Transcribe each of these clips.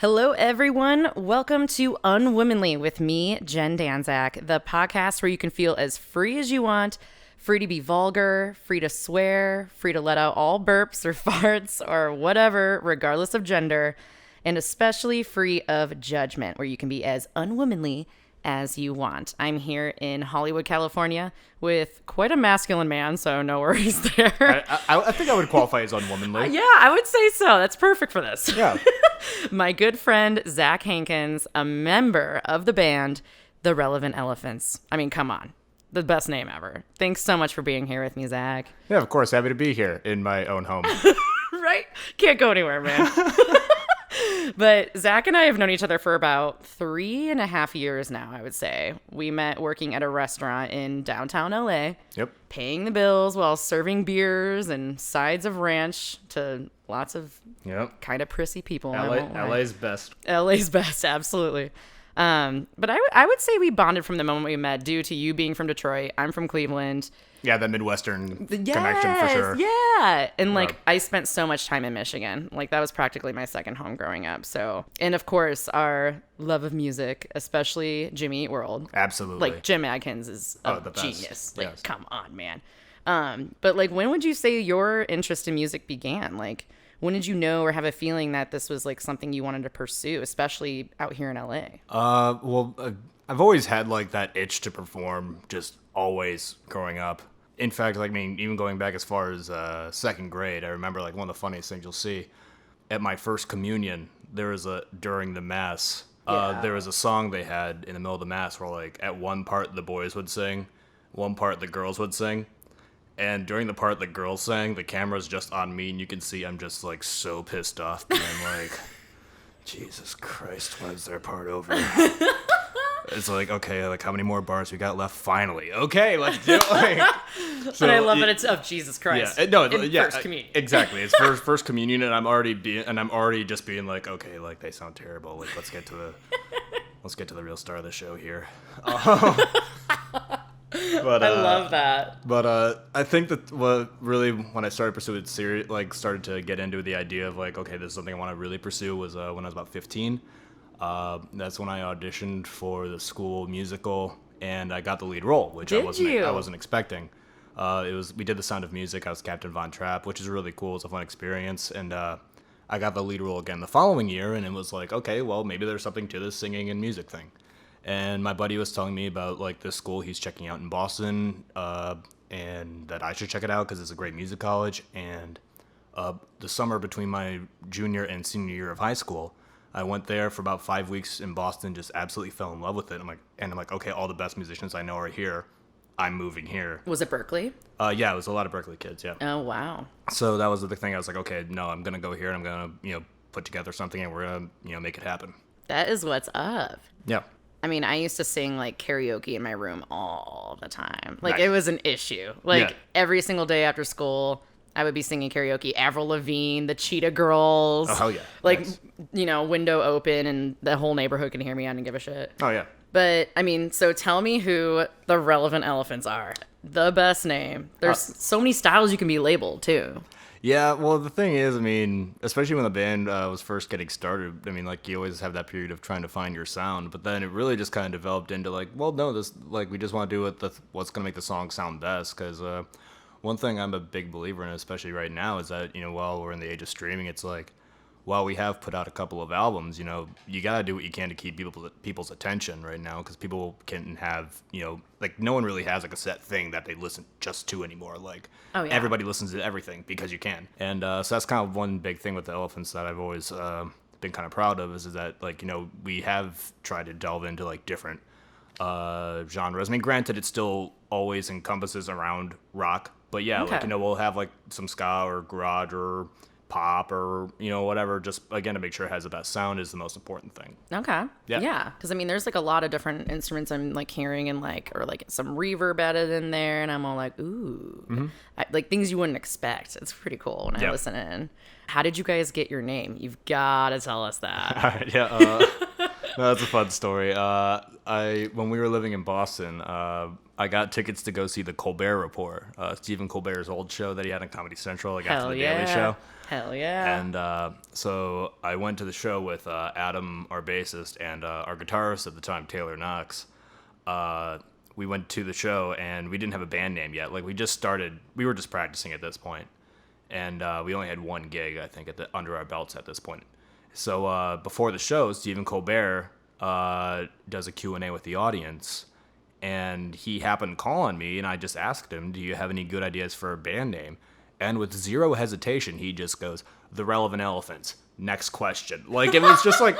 Hello, everyone. Welcome to Unwomanly with me, Jen Danczak, the podcast where you can feel as free as you want, free to be vulgar, free to swear, free to let out all burps or farts or whatever, regardless of gender, and especially free of judgment, where you can be as unwomanly as you want. I'm here in Hollywood, California with quite a masculine man, so no worries there. I think I would qualify as unwomanly. Yeah, I would say so. That's perfect for this. Yeah. My good friend, Zack Hankins, a member of the band, The Relevant Elephants. I mean, come on. The best name ever. Thanks so much for being here with me, Zack. Yeah, of course. Happy to be here in my own home. Right? Can't go anywhere, man. But Zack and I have known each other for about 3.5 years now, I would say. We met working at a restaurant in downtown LA. Yep. Paying the bills while serving beers and sides of ranch to lots of kind of prissy people. LA's best. LA's best, absolutely. But I would say we bonded from the moment we met due to you being from Detroit. I'm from Cleveland. Yeah, the Midwestern connection for sure. Yeah. And I spent so much time in Michigan. That was practically my second home growing up. So, and of course, our love of music, especially Jimmy Eat World. Absolutely. Jim Adkins is a the genius. best. Yes. Come on, man. But when would you say your interest in music began? When did you know or have a feeling that this was something you wanted to pursue, especially out here in LA? Well, I've always had that itch to perform, just always growing up. In fact, even going back as far as second grade, I remember one of the funniest things you'll see at my first communion. There was during the mass, there was a song they had in the middle of the mass where at one part the boys would sing, one part the girls would sing. And during the part the girls sang, the camera's just on me, and you can see I'm just so pissed off, being Jesus Christ, when is their part over? It's okay, how many more bars we got left? Finally, okay, let's do it. So, and I love that it's of Jesus Christ. Yeah, First communion. Exactly, it's first communion, and I'm already just being okay, they sound terrible. Let's get to the real star of the show here. But, I love that. But I think that what really, when I started pursuing it started to get into the idea of okay, this is something I want to really pursue, was when I was about 15. That's when I auditioned for the school musical, and I got the lead role, which I wasn't expecting. We did The Sound of Music. I was Captain Von Trapp, which is really cool. It's a fun experience, and I got the lead role again the following year, and it was okay, well, maybe there's something to this singing and music thing. And my buddy was telling me about this school he's checking out in Boston, and that I should check it out because it's a great music college. And the summer between my junior and senior year of high school, I went there for about 5 weeks in Boston, just absolutely fell in love with it. I'm like, okay, all the best musicians I know are here. I'm moving here. Was it Berkeley? Yeah, it was a lot of Berkeley kids, yeah. Oh, wow. So that was the thing. I was okay, no, I'm going to go here, and I'm going to, put together something, and we're going to, make it happen. That is what's up. Yeah. I mean, I used to sing karaoke in my room all the time. Nice. It was an issue. Every single day after school, I would be singing karaoke. Avril Lavigne, the Cheetah Girls. Oh, hell yeah. Nice. Window open and the whole neighborhood can hear me. I didn't give a shit. Oh, yeah. But, I mean, so tell me who the Relevant Elephants are. The best name. There's so many styles you can be labeled, too. Yeah, well, the thing is, especially when the band was first getting started, you always have that period of trying to find your sound, but then it really just kind of developed into we just want to do what's going to make the song sound best, because one thing I'm a big believer in, especially right now, is that, while we're in the age of streaming, it's while we have put out a couple of albums, you got to do what you can to keep people's attention right now, because people can have, no one really has a set thing that they listen just to anymore. Oh, yeah. Everybody listens to everything because you can. And so that's kind of one big thing with the Elephants that I've always been kind of proud of, is that, we have tried to delve into, different genres. Granted, it still always encompasses around rock, but yeah, okay. We'll have, some ska or garage or pop or whatever, just again to make sure it has the best sound is the most important thing. Okay. Yeah, because there's a lot of different instruments I'm hearing, and or some reverb added in there, and I'm all ooh. Mm-hmm. Things you wouldn't expect. It's pretty cool when I listen in. How did you guys get your name? You've got to tell us that. Yeah. No, that's a fun story. When we were living in Boston, I got tickets to go see the Colbert Report, Stephen Colbert's old show that he had on Comedy Central, like after the Daily Show. Hell yeah. And so I went to the show with Adam, our bassist, and our guitarist at the time, Taylor Knox. We went to the show, and we didn't have a band name yet. Like, we were just practicing at this point. And we only had one gig, I think, under our belts at this point. So before the show, Stephen Colbert does a Q&A with the audience, and he happened to call on me, and I just asked him, do you have any good ideas for a band name? And with zero hesitation, he just goes, The Relevant Elephants. Next question. Like, it was just like,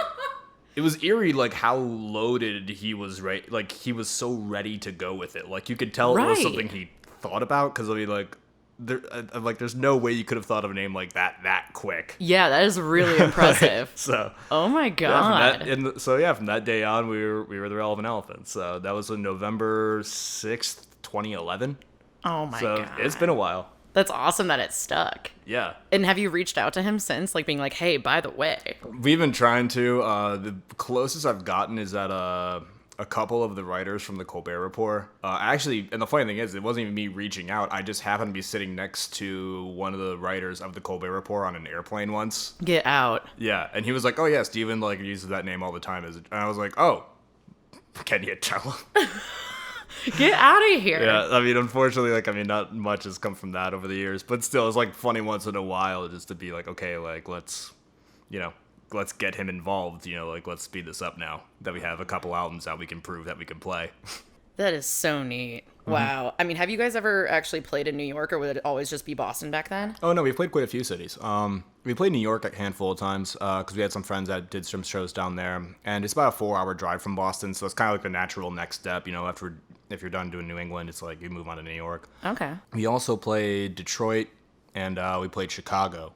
it was eerie, like, how loaded he was, right? Like, he was so ready to go with it. Like, you could tell it was something he thought about, because, I mean, like, there's no way you could have thought of a name like that quick. Yeah, that is really impressive. So, oh my god. From that day on, we were the Relevant Elephants. So that was on November 6th, 2011. Oh my god. So it's been a while. That's awesome that it stuck. Yeah. And have you reached out to him since, like being like, hey, by the way? We've been trying to. The closest I've gotten is that a couple of the writers from the Colbert Report. Actually, and the funny thing is, it wasn't even me reaching out. I just happened to be sitting next to one of the writers of the Colbert Report on an airplane once. Get out. Yeah, and he was like, "Oh yeah, Steven like uses that name all the time." And I was like, "Oh, can you tell him?" Get out of here. Yeah, I mean, unfortunately, not much has come from that over the years, but still, it's like funny once in a while just to be like, okay, like let's get him involved, like let's speed this up now that we have a couple albums out, we can prove that we can play. That is so neat. Wow. I mean, have you guys ever actually played in New York, or would it always just be Boston back then? Oh, no, we've played quite a few cities. We played New York a handful of times because we had some friends that did some shows down there. And it's about a 4-hour drive from Boston, so it's kind of like the natural next step. If you're done doing New England, it's like you move on to New York. Okay. We also played Detroit, and we played Chicago,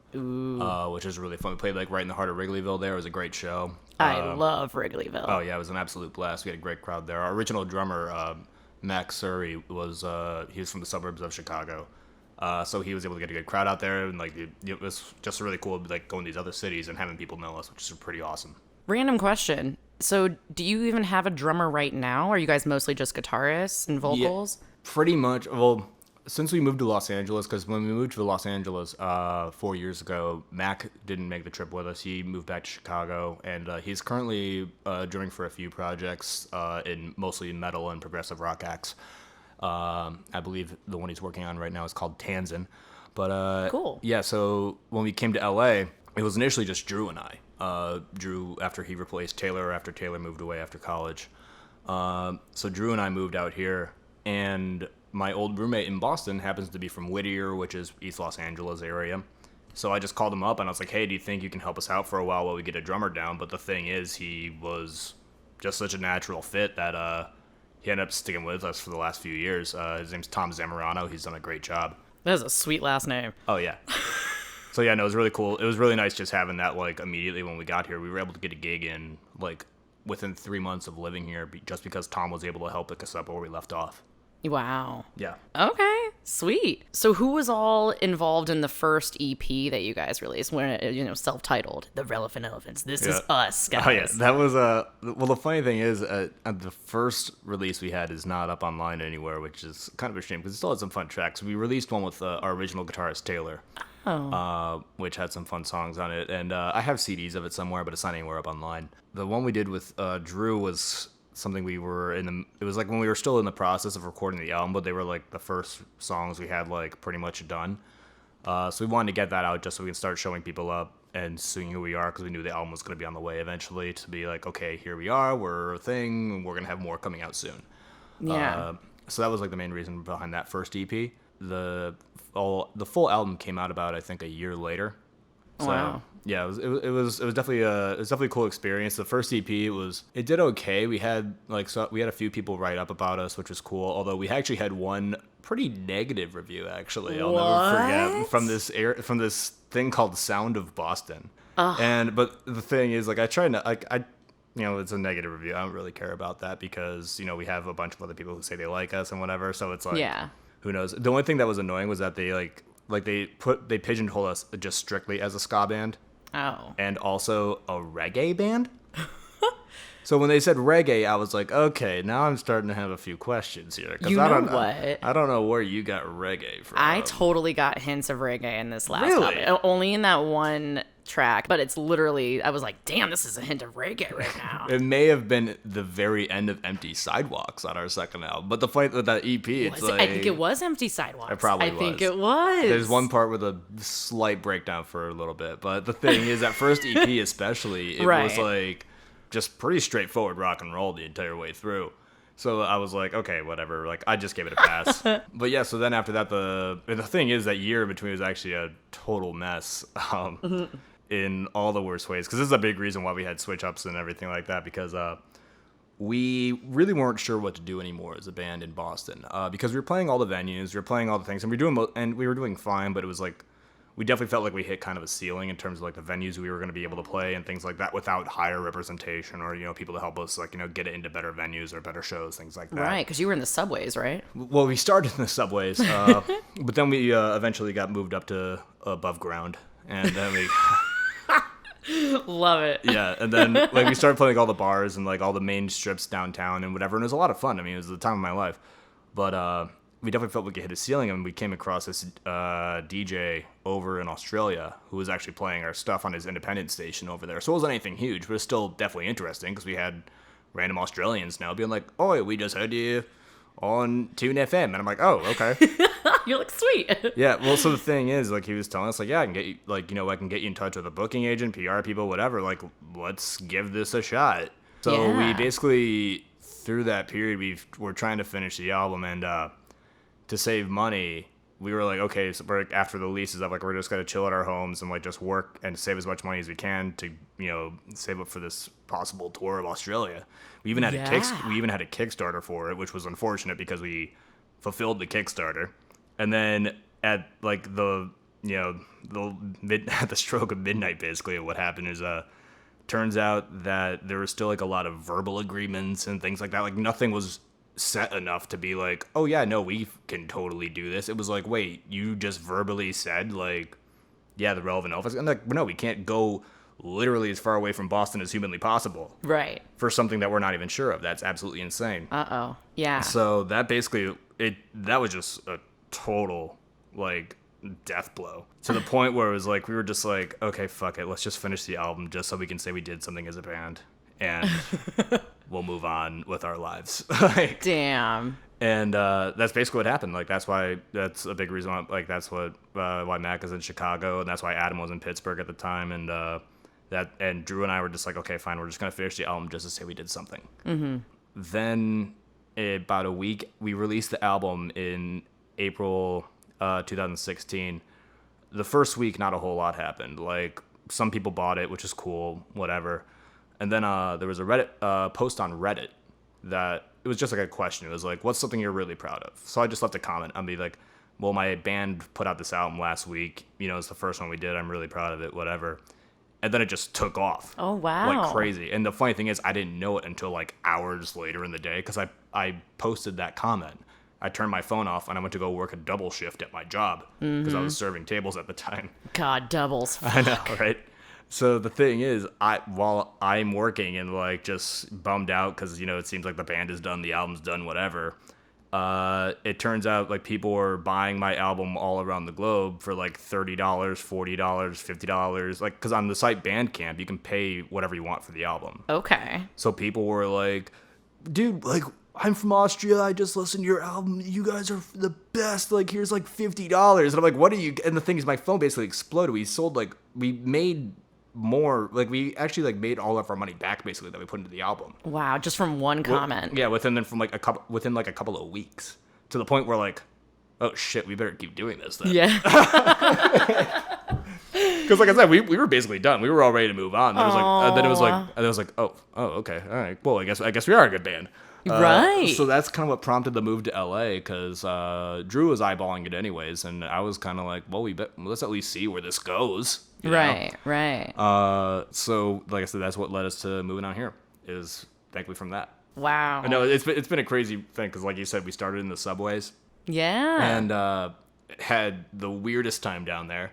which is really fun. We played like right in the heart of Wrigleyville there. It was a great show. I love Wrigleyville. Oh, yeah, it was an absolute blast. We had a great crowd there. Our original drummer, Max Surrey, he was from the suburbs of Chicago. So he was able to get a good crowd out there, and like it was just really cool, like going to these other cities and having people know us, which is pretty awesome. Random question. So do you even have a drummer right now? Are you guys mostly just guitarists and vocals? Yeah, pretty much. Well, since we moved to Los Angeles, because when we moved to Los Angeles 4 years ago, Mac didn't make the trip with us. He moved back to Chicago, and he's currently drumming for a few projects in mostly metal and progressive rock acts. I believe the one he's working on right now is called Tanzan. But cool. Yeah, so when we came to LA, it was initially just Drew and I. Drew, after he replaced Taylor, after Taylor moved away after college. So Drew and I moved out here, and my old roommate in Boston happens to be from Whittier, which is East Los Angeles area. So I just called him up, and I was like, hey, do you think you can help us out for a while we get a drummer down? But the thing is, he was just such a natural fit that he ended up sticking with us for the last few years. His name's Tom Zamorano. He's done a great job. That is a sweet last name. Oh, yeah. So, yeah, no, it was really cool. It was really nice just having that, like, immediately when we got here. We were able to get a gig in, like, within 3 months of living here just because Tom was able to help pick us up where we left off. Wow. Yeah. Okay. Sweet. So who was all involved in the first EP that you guys released? When self-titled, The Relevant Elephants. This is us, guys. Oh yeah, that was well. The funny thing is, the first release we had is not up online anywhere, which is kind of a shame because it still had some fun tracks. We released one with our original guitarist Taylor, which had some fun songs on it, and I have CDs of it somewhere, but it's not anywhere up online. The one we did with Drew was something we were it was like when we were still in the process of recording the album, but they were like the first songs we had like pretty much done. So we wanted to get that out just so we can start showing people up and seeing who we are, because we knew the album was going to be on the way eventually, to be like, okay, here we are, we're a thing, and we're going to have more coming out soon. Yeah. So that was like the main reason behind that first EP. The full album came out about, I think, a year later. So, wow. Yeah, it was definitely a cool experience. The first EP it did okay. We had a few people write up about us, which was cool. Although we actually had one pretty negative review, actually. I'll never forget, from this thing called Sound of Boston. But the thing is, like, I try not, like, it's a negative review. I don't really care about that because we have a bunch of other people who say they like us and whatever. So it's like, yeah, who knows? The only thing that was annoying was that they pigeonholed us just strictly as a ska band. Oh. And also a reggae band. So when they said reggae, I was like, okay, now I'm starting to have a few questions here. You know what? I don't know where you got reggae from. I totally got hints of reggae in this last Really? topic. Only in that one track, but it's literally, I was like, damn, this is a hint of reggae right now. It may have been the very end of Empty Sidewalks on our second album. But the fight with that EP, it's like... I think it was Empty Sidewalks. It probably was. I think it was. There's one part with a slight breakdown for a little bit. But the thing is, that first EP especially, it was like just pretty straightforward rock and roll the entire way through. So I was like, okay, whatever. Like, I just gave it a pass. But yeah, so then after that, the thing is, that year in between was actually a total mess. In all the worst ways, because this is a big reason why we had switch ups and everything like that, because we really weren't sure what to do anymore as a band in Boston, because we were playing all the venues, we were playing all the things, and we were doing fine, but it was like we definitely felt like we hit kind of a ceiling in terms of like the venues we were going to be able to play and things like that without higher representation or people to help us like get it into better venues or better shows, things like that. Right, because you were in the subways, right? Well, we started in the subways, but then we eventually got moved up to above ground, and then we. Love it. Yeah, and then like we started playing all the bars and like all the main strips downtown and whatever, and it was a lot of fun. I mean, it was the time of my life. But we definitely felt we could hit a ceiling, and we came across this DJ over in Australia who was actually playing our stuff on his independent station over there. So it wasn't anything huge, but it's still definitely interesting because we had random Australians now being like, "Oh, we just heard you on Tune FM," and I'm like, "Oh, okay." You look sweet. Yeah, well, so the thing is, like, he was telling us, like, yeah, I can get you, like, I can get you in touch with a booking agent, PR people, whatever. Like, let's give this a shot. So we basically, through that period, we're trying to finish the album, and to save money, we were like, okay, so we're, after the lease is up, like, we're just gonna chill at our homes and like just work and save as much money as we can to save up for this possible tour of Australia. We even had a Kickstarter for it, which was unfortunate because we fulfilled the Kickstarter. And then at like at the stroke of midnight, basically, what happened is turns out that there was still like a lot of verbal agreements and things like that. Like nothing was set enough to be like, oh yeah, no, we can totally do this. It was like, wait, you just verbally said like, yeah, the relevant office, and like, no, we can't go literally as far away from Boston as humanly possible. Right. For something that we're not even sure of. That's absolutely insane. Uh-oh. Yeah. So that basically that was just a total like death blow to the point where it was like we were just like, okay, fuck it, let's just finish the album just so we can say we did something as a band and we'll move on with our lives. Like, damn. And that's basically what happened. Like that's a big reason why, like that's what why Mac is in Chicago, and that's why Adam was in Pittsburgh at the time, and Drew and I were just like, okay, fine, we're just gonna finish the album just to say we did something. Mm-hmm. Then about a week, we released the album in April 2016. The first week, not a whole lot happened. Like, some people bought it, which is cool, whatever. And then there was a Reddit post on Reddit that it was just like a question. It was like, what's something you're really proud of? So I just left a comment. I'd be like, well, my band put out this album last week. It's the first one we did. I'm really proud of it, whatever. And then it just took off. Oh, wow. Like crazy. And the funny thing is, I didn't know it until like hours later in the day because I posted that comment. I turned my phone off and I went to go work a double shift at my job because I was serving tables at the time. God, doubles. Fuck. I know, right? So the thing is, while I'm working and like just bummed out because it seems like the band is done, the album's done, whatever. It turns out like people were buying my album all around the globe for like $30, $40, $50. Like, because on the site Bandcamp, you can pay whatever you want for the album. Okay. So people were like, dude, like, I'm from Austria. I just listened to your album. You guys are the best. Like, here's like $50. And I'm like, what are you? And the thing is, my phone basically exploded. We made more, like we actually like made all of our money back basically that we put into the album. Wow, just from one comment. Yeah, within a couple of weeks, to the point where like, oh shit, we better keep doing this then. Yeah. Because like I said, we were basically done. We were all ready to move on. Then it was like, oh, okay, all right. Well, I guess we are a good band. Right. So that's kind of what prompted the move to LA, because Drew was eyeballing it anyways, and I was kind of like, well, let's at least see where this goes. Right. So like I said, that's what led us to moving out here. Is thankfully from that. Wow. I know it's been a crazy thing because, like you said, we started in the subways. Yeah. And had the weirdest time down there.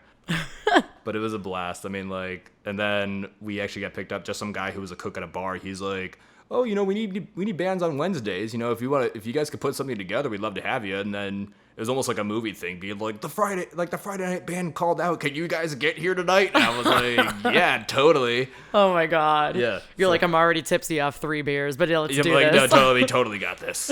But it was a blast. I mean, like, and then we actually got picked up. Just some guy who was a cook at a bar. He's like, oh, you know, we need bands on Wednesdays. You know, if you guys could put something together, we'd love to have you. And then it was almost like a movie thing, being like the Friday night band called out. Can you guys get here tonight? And I was like, yeah, totally. Oh my God. Yeah. You're like, I'm already tipsy off 3 beers, but let's do like, this. No, totally got this.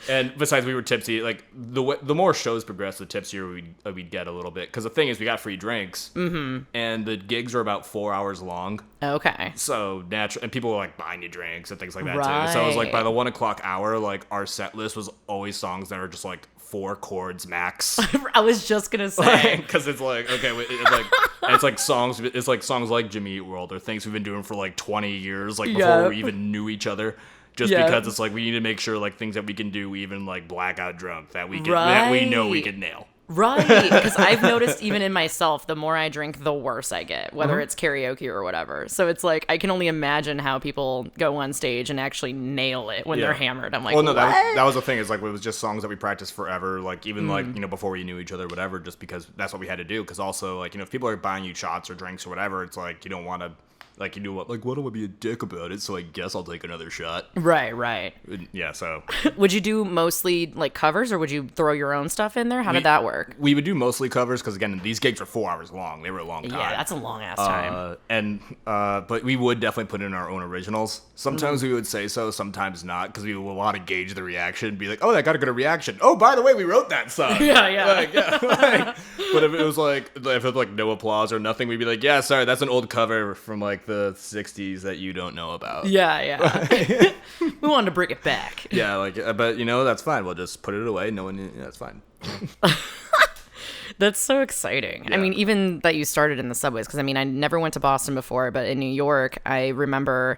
And besides, we were tipsy. Like the more shows progressed, the tipsier we'd get a little bit. Because the thing is, we got free drinks, and the gigs are about 4 hours long. Okay. So natural, and people were like buying you drinks and things like that too. So it was like by the 1 o'clock hour, like our set list was always songs that are just like 4 chords max. I was just gonna say, because it's like okay, it's like songs. It's like songs like Jimmy Eat World or things we've been doing for like 20 years, like before we even knew each other. Just because it's like we need to make sure like things that we can do even like blackout drunk that we can that we know we can nail. Right, because I've noticed even in myself, the more I drink, the worse I get, whether it's karaoke or whatever. So it's like, I can only imagine how people go on stage and actually nail it when they're hammered. I'm like, well, no, what? that was the thing. Is like, it was just songs that we practiced forever. Like, even like, you know, before we knew each other, whatever, just because that's what we had to do. Because also, like, you know, if people are buying you shots or drinks or whatever, it's like, you don't want to, like, you know what, like, why don't I be a dick about it? So I guess I'll take another shot. Right. Yeah, so. Would you do mostly like covers, or would you throw your own stuff in there? How did that work? We would do mostly covers because, again, these gigs are 4 hours long. They were a long time. Yeah, that's a long ass time. But we would definitely put in our own originals. Sometimes we would say so, sometimes not, because we would want to gauge the reaction. Be like, oh, that got a good reaction. Oh, by the way, we wrote that song. Yeah. But if it was like, no applause or nothing, we'd be like, yeah, sorry, that's an old cover from like the 60s that you don't know about. Yeah. We wanted to bring it back. Yeah, like, but you know, that's fine. We'll just put it away. No one, yeah, that's fine. That's so exciting. Yeah. I mean, even that you started in the subways, because I mean, I never went to Boston before, but in New York, I remember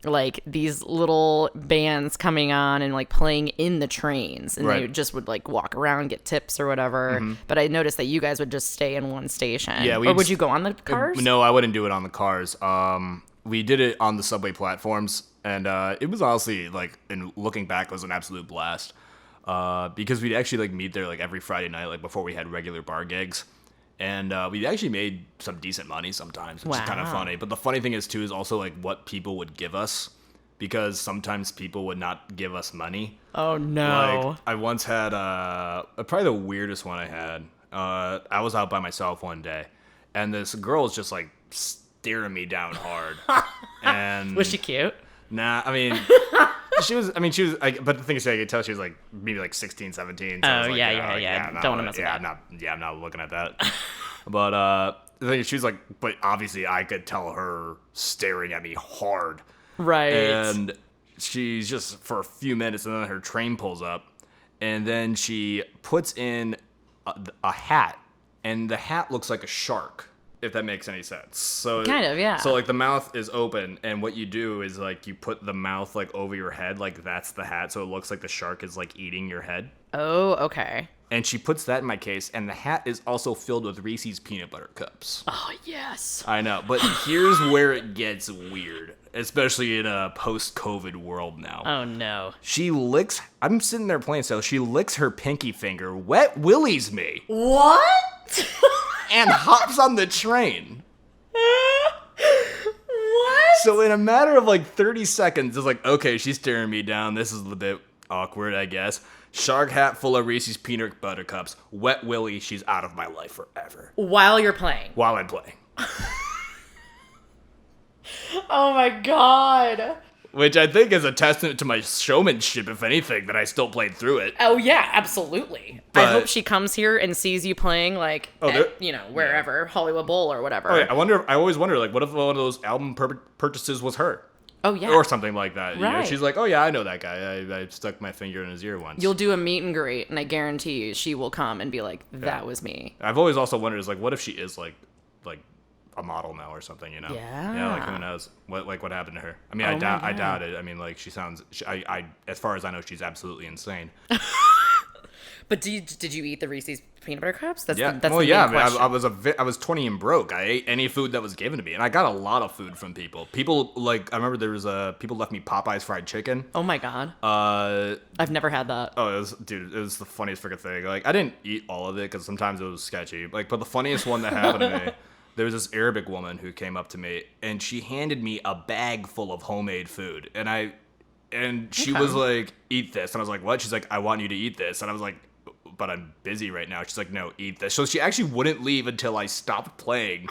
like these little bands coming on and like playing in the trains, and they just would like walk around, get tips or whatever. But I noticed that you guys would just stay in one station. Yeah, or would you go on the cars? No, I wouldn't do it on the cars. We did it on the subway platforms, and it was honestly like, and looking back, it was an absolute blast. Because we'd actually like meet there like every Friday night, like before we had regular bar gigs. And we actually made some decent money sometimes, which is kind of funny. But the funny thing is, too, is also like what people would give us, because sometimes people would not give us money. Oh, no. Like, I once had probably the weirdest one I had. I was out by myself one day, and this girl was just like staring me down hard. And was she cute? Nah, I mean... She was, but the thing is, I could tell she was like maybe like 16, 17. So oh, I was like, yeah. Don't want to mess with that. I'm not looking at that. But the thing is, she was like, but obviously I could tell her staring at me hard. Right. And she's just for a few minutes, and then her train pulls up, and then she puts in a hat, and the hat looks like a shark. If that makes any sense. So kind of, yeah. So like the mouth is open, and what you do is like you put the mouth like over your head, like that's the hat, so it looks like the shark is like eating your head. Oh, okay. And she puts that in my case, and the hat is also filled with Reese's peanut butter cups. Oh, yes. I know, but here's where it gets weird, especially in a post-COVID world now. Oh, no. I'm sitting there playing, so she licks her pinky finger, wet willies me. What? And hops on the train. What? So in a matter of like 30 seconds, it's like, okay, she's staring me down. This is a bit awkward, I guess. Shark hat full of Reese's peanut butter cups. Wet willy, she's out of my life forever. While you're playing? While I'm playing. Oh my God. Which I think is a testament to my showmanship, if anything, that I still played through it. Oh, yeah, absolutely. I hope she comes here and sees you playing, like, wherever, Hollywood Bowl or whatever. Oh, yeah. I always wonder, like, what if one of those album purchases was her? Oh, yeah. Or something like that. Right. You know? She's like, oh, yeah, I know that guy. I stuck my finger in his ear once. You'll do a meet and greet, and I guarantee you she will come and be like, that was me. I've always also wondered, is like, what if she is, like a model now or something, you know? Yeah. Like, who knows? What happened to her? I mean, I doubt it. I mean, like, I as far as I know, she's absolutely insane. But did you eat the Reese's peanut butter cups? That's Yeah. the, that's Well, the yeah. main I, question. I was 20 and broke. I ate any food that was given to me, and I got a lot of food from people. People like I remember there was people left me Popeye's fried chicken. Oh my god. Uh, I've never had that. Oh, it was the funniest freaking thing. Like, I didn't eat all of it because sometimes it was sketchy. Like, but the funniest one that happened to me, there was this Arabic woman who came up to me and she handed me a bag full of homemade food, and she was like, "Eat this," and I was like, "What?" She's like, "I want you to eat this," and I was like, "But I'm busy right now." She's like, "No, eat this." So she actually wouldn't leave until I stopped playing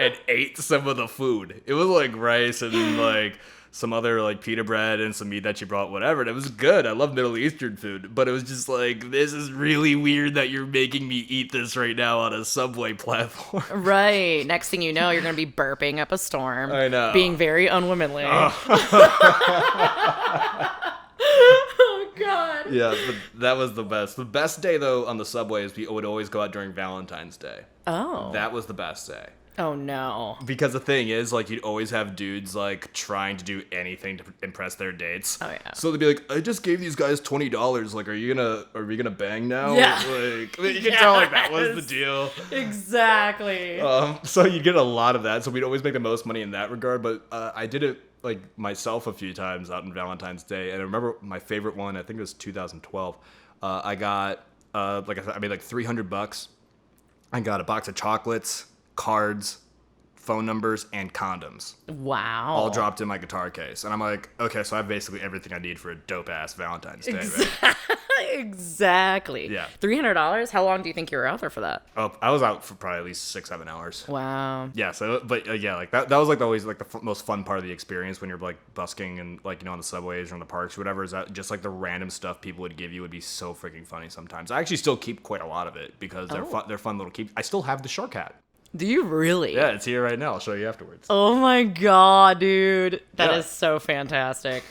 and ate some of the food. It was like rice and like some other like pita bread and some meat that she brought, whatever. And it was good. I love Middle Eastern food, but it was just like, this is really weird that you're making me eat this right now on a subway platform. Right. Next thing you know, you're going to be burping up a storm. I know. Being very unwomanly. Oh, God. Yeah, but that was the best. The best day, though, on the subway is we would always go out during Valentine's Day. Oh. That was the best day. Oh, no. Because the thing is, like, you'd always have dudes, like, trying to do anything to impress their dates. Oh, yeah. So they'd be like, I just gave these guys $20. Like, are we gonna bang now? Yeah. Like, you can tell, like, that was the deal. Exactly. So you get a lot of that. So we'd always make the most money in that regard. But I did it, like, myself a few times out on Valentine's Day. And I remember my favorite one, I think it was 2012. I got, like I said, I made, like, $300. I got a box of chocolates, cards, phone numbers, and condoms. Wow. All dropped in my guitar case. And I'm like, okay, so I have basically everything I need for a dope-ass Valentine's Day, right? Exactly. Yeah. $300? How long do you think you were out there for that? Oh, I was out for probably at least 6-7 hours. Wow. Yeah, so, but yeah, like that was like always like the most fun part of the experience when you're like busking and like, you know, on the subways or in the parks or whatever, is that just like the random stuff people would give you would be so freaking funny sometimes. I actually still keep quite a lot of it because they're fun little keep. I still have the shark hat. Do you really? Yeah, it's here right now. I'll show you afterwards. Oh my god, dude. That Yeah. is so fantastic.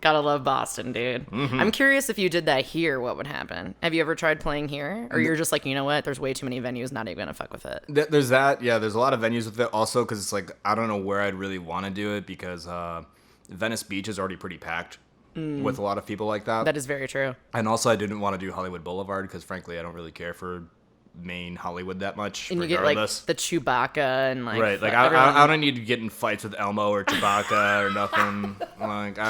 Gotta love Boston, dude. Mm-hmm. I'm curious if you did that here, what would happen? Have you ever tried playing here? Or you're just like, you know what? There's way too many venues, not even gonna fuck with it. There's that. Yeah, there's a lot of venues with it also because it's like, I don't know where I'd really want to do it because Venice Beach is already pretty packed with a lot of people like that. That is very true. And also I didn't want to do Hollywood Boulevard because frankly, I don't really care for main Hollywood that much. And you get regardless. like the Chewbacca and like Right, like everyone- I don't need to get in fights with Elmo or Chewbacca or nothing.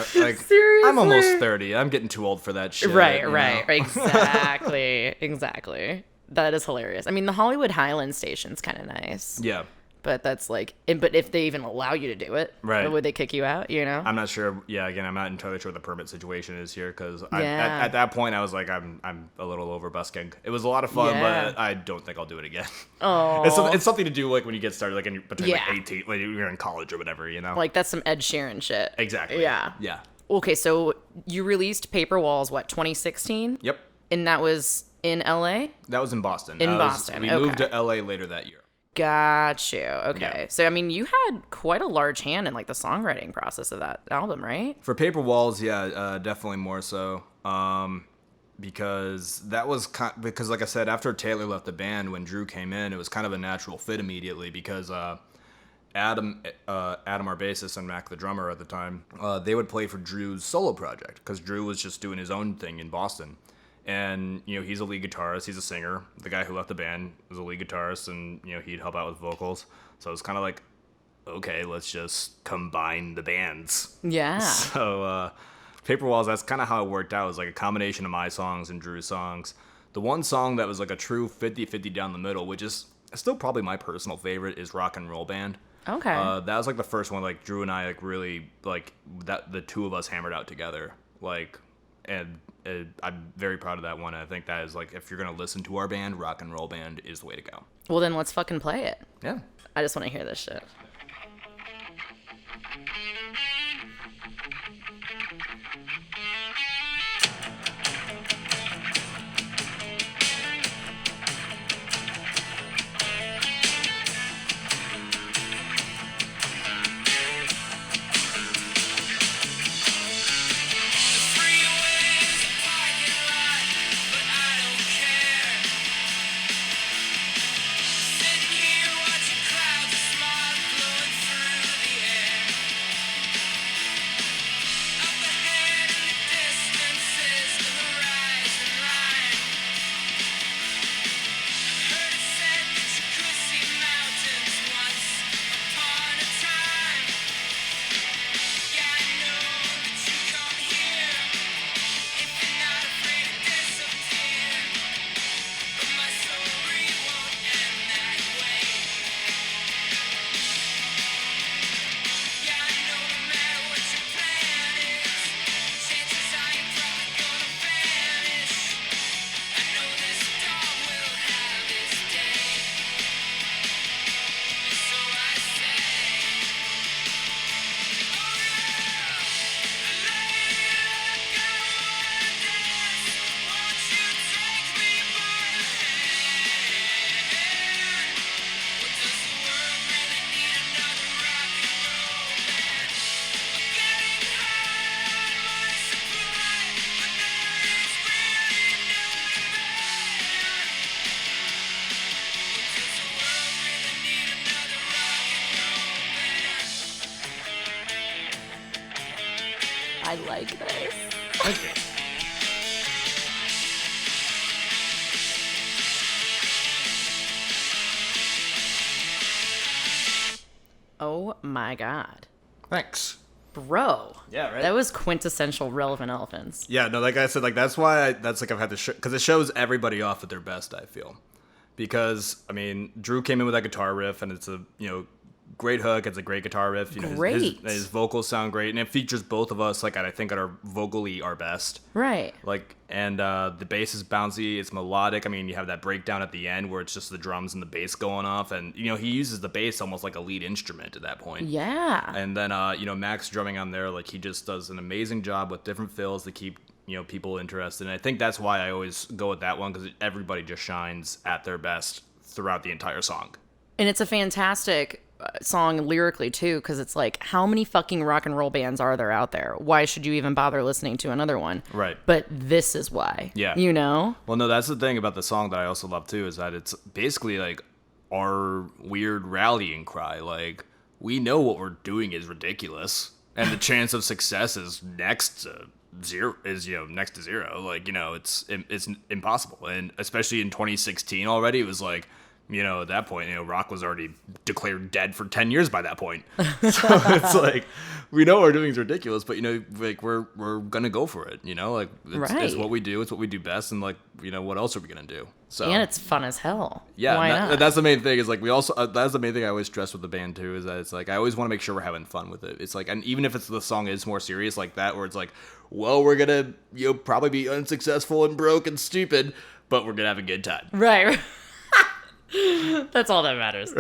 Seriously? I'm almost 30. I'm getting too old for that shit. Right, you right, know? exactly, exactly. That is hilarious. I mean, the Hollywood Highland station's kind of nice. Yeah, But that's like, but if they even allow you to do it, Right. would they kick you out? You know? I'm not sure. Yeah, again, I'm not entirely sure what the permit situation is here because Yeah. at that point I was like, I'm a little over busking. It was a lot of fun, Yeah. but I don't think I'll do it again. Oh, It's something to do like when you get started, like between Yeah. like 18, when you're in college or whatever, you know. like that's some Ed Sheeran shit. Exactly. Yeah. Yeah. Okay, so you released Paper Walls, what, 2016? Yep. And that was in LA? That was in Boston. In That was- Boston, We okay. moved to LA later that year. Got you. Okay. Yeah. So, I mean, you had quite a large hand in like the songwriting process of that album, right? For Paper Walls, yeah, definitely more so. Because that was because, like I said, after Taylor left the band, when Drew came in, it was kind of a natural fit immediately because Adam, our bassist, and Mac, the drummer at the time, they would play for Drew's solo project because Drew was just doing his own thing in Boston. And, you know, he's a lead guitarist, he's a singer. The guy who left the band was a lead guitarist, and, you know, he'd help out with vocals. So it was kind of like, okay, let's just combine the bands. Yeah. So, Paper Walls, that's kind of how it worked out. It was like a combination of my songs and Drew's songs. The one song that was like a true 50-50 down the middle, which is still probably my personal favorite, is Rock and Roll Band. Okay. That was like the first one, like Drew and I like really like that the two of us hammered out together. Like, and I'm very proud of that one. I think that is like, if you're gonna listen to our band, Rock and Roll Band is the way to go. Well, then let's fucking play it. Yeah. I just want to hear this shit. I like this. Okay. Oh my God. Thanks. Bro. Yeah, right? That was quintessential Relevant Elephants. Yeah, no, like I said, like that's why that's like I've had to because it shows everybody off at their best, I feel. Because I mean, Drew came in with that guitar riff, and it's a great hook. It's a great guitar riff. Great. His vocals sound great, and it features both of us. Like I think at our vocally our best. Right. Like and the bass is bouncy. It's melodic. I mean, you have that breakdown at the end where it's just the drums and the bass going off, and he uses the bass almost like a lead instrument at that point. Yeah. And then Max drumming on there, like he just does an amazing job with different fills to keep people interested. And I think that's why I always go with that one, because everybody just shines at their best throughout the entire song. And it's a fantastic song lyrically too, because it's like, how many fucking rock and roll bands are there out there? Why should you even bother listening to another one? Right. But this is why. Yeah. Well, no, that's the thing about the song that I also love too, is that it's basically like our weird rallying cry. Like, we know what we're doing is ridiculous, and the chance of success is next to zero. Like, it's impossible. And especially in 2016 already, it was like, at that point, rock was already declared dead for 10 years by that point. So it's like, we know what we're doing is ridiculous, but, like, we're going to go for it, like, it's what we do. It's what we do best. And, like, what else are we going to do? So, and it's fun as hell. Yeah. Why not? That's the main thing is, like, we also, that's the main thing I always stress with the band, too, is that it's like, I always want to make sure we're having fun with it. It's like, and even if the song is more serious like that, where it's like, well, we're going to, probably be unsuccessful and broke and stupid, but we're going to have a good time. Right. That's all that matters.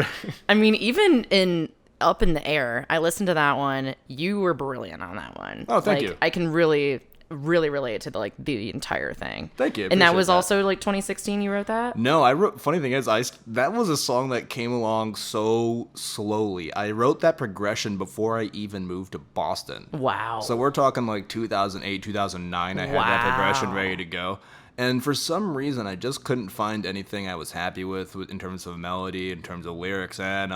I mean, even in Up in the Air, I listened to that one. You were brilliant on that one. Oh, thank you. I can really relate to the entire thing. Thank you. And that was also like 2016 you wrote that? No, I wrote, funny thing is, that was a song that came along so slowly. I wrote that progression before I even moved to Boston. Wow. So we're talking like 2008, 2009, I had that progression ready to go. And for some reason, I just couldn't find anything I was happy with in terms of melody, in terms of lyrics. And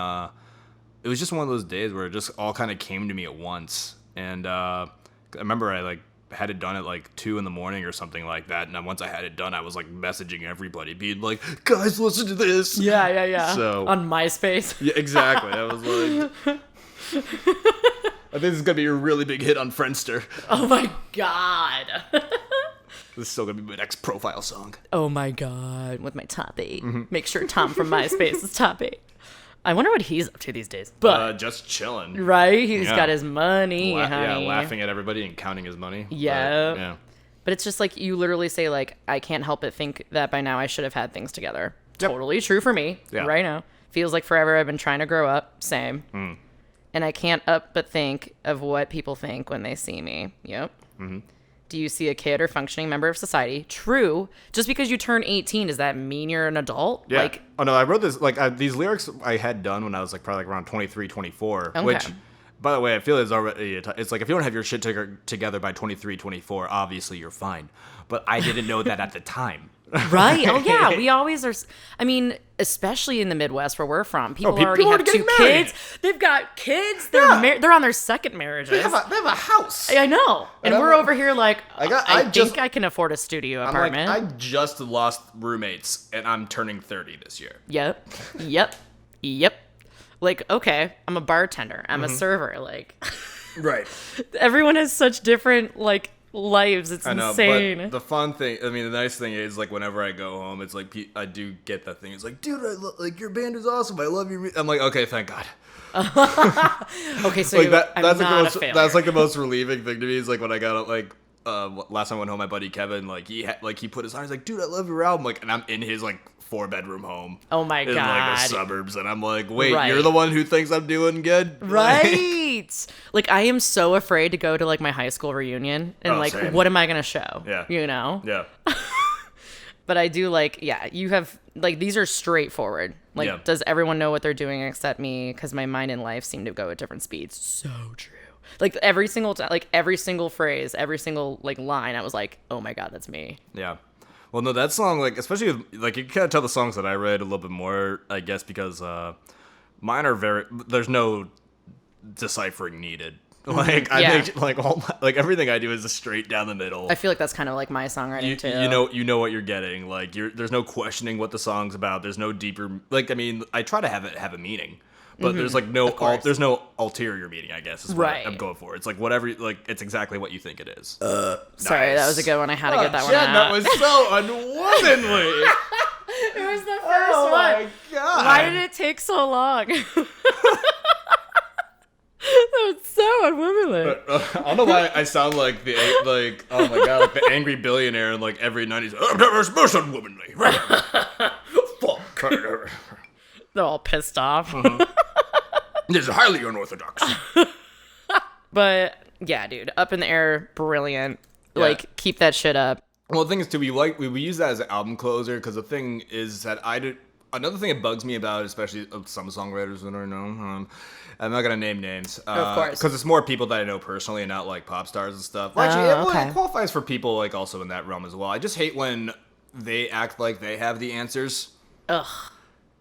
it was just one of those days where it just all kind of came to me at once. And I remember I had it done at like 2 a.m. or something like that. And then once I had it done, I was like messaging everybody, being like, guys, listen to this. Yeah. So on MySpace. Yeah, exactly. I was like, I think this is going to be a really big hit on Friendster. Oh my God. This is still going to be my next profile song. Oh my God. With my top 8. Mm-hmm. Make sure Tom from MySpace is top 8. I wonder what he's up to these days. But just chilling. Right? He's got his money, honey. Yeah, laughing at everybody and counting his money. Yeah. But it's just like, you literally say, like, I can't help but think that by now I should have had things together. Yep. Totally true for me right now. Feels like forever I've been trying to grow up. Same. Mm. And I can't but think of what people think when they see me. Yep. Mm-hmm. Do you see a kid or functioning member of society? True. Just because you turn 18, does that mean you're an adult? Yeah. Oh, no, I wrote this, these lyrics I had done when I was, probably around 23, 24, okay. Which, by the way, I feel is already, it's like, if you don't have your shit together by 23, 24, obviously you're fine. But I didn't know that at the time. Right. Oh, yeah. We always are. I mean, especially in the Midwest where we're from, people already have 2 kids. They've got kids. They're on their second marriages. They have a house. I know. And we're over here like, I think I can afford a studio apartment. I just lost roommates, and I'm turning 30 this year. Yep. Like, okay, I'm a bartender. I'm a server. Like, right. Everyone has such different, lives. It's insane. But the fun thing, the nice thing is, whenever I go home, it's like I do get that thing. It's like, dude, your band is awesome. I love you. I'm like, okay, thank God. Okay, so that's not a failure. That's the most relieving thing to me. Is when I got last time I went home, my buddy Kevin, he put his arms, he's like, dude, I love your album. And I'm in his 4-bedroom home. Oh my God. In the suburbs. And I'm like, wait, You're the one who thinks I'm doing good? Right. I am so afraid to go to my high school reunion and same. What am I going to show? Yeah. Yeah. But I do you have these are straightforward. Does everyone know what they're doing except me? Because my mind and life seem to go at different speeds. So true. Every single time, every single phrase, every single line, I was like, oh my God, that's me. Yeah. Well, no, that song, especially, you can kind of tell the songs that I read a little bit more, I guess, because mine are there's no deciphering needed. Like I make like like everything I do is straight down the middle. I feel like that's kind of like my songwriting too. You know what you're getting. Like there's no questioning what the song's about. There's no deeper. Like I mean, I try to have it have a meaning, but there's like there's no ulterior meaning. I guess is what I'm going for. It's like whatever. Like it's exactly what you think it is. Sorry, that was a good one. I had to get that one Jen, out. that was so unwomanly. It was the first one. My God. Why did it take so long? That was so unwomanly. I don't know why I sound like oh my God, like the angry billionaire in like every 90s. I'm never most unwomanly. Fuck. They're all pissed off. This is highly unorthodox. But yeah, dude, Up in the Air, brilliant. Yeah. Like, keep that shit up. Well, the thing is too, we use that as an album closer because the thing is that another thing that bugs me about, especially some songwriters that I know, I'm not gonna name names, of course, because it's more people that I know personally and not like pop stars and stuff. Well, actually, okay. It qualifies for people like also in that realm as well. I just hate when they act like they have the answers. Ugh.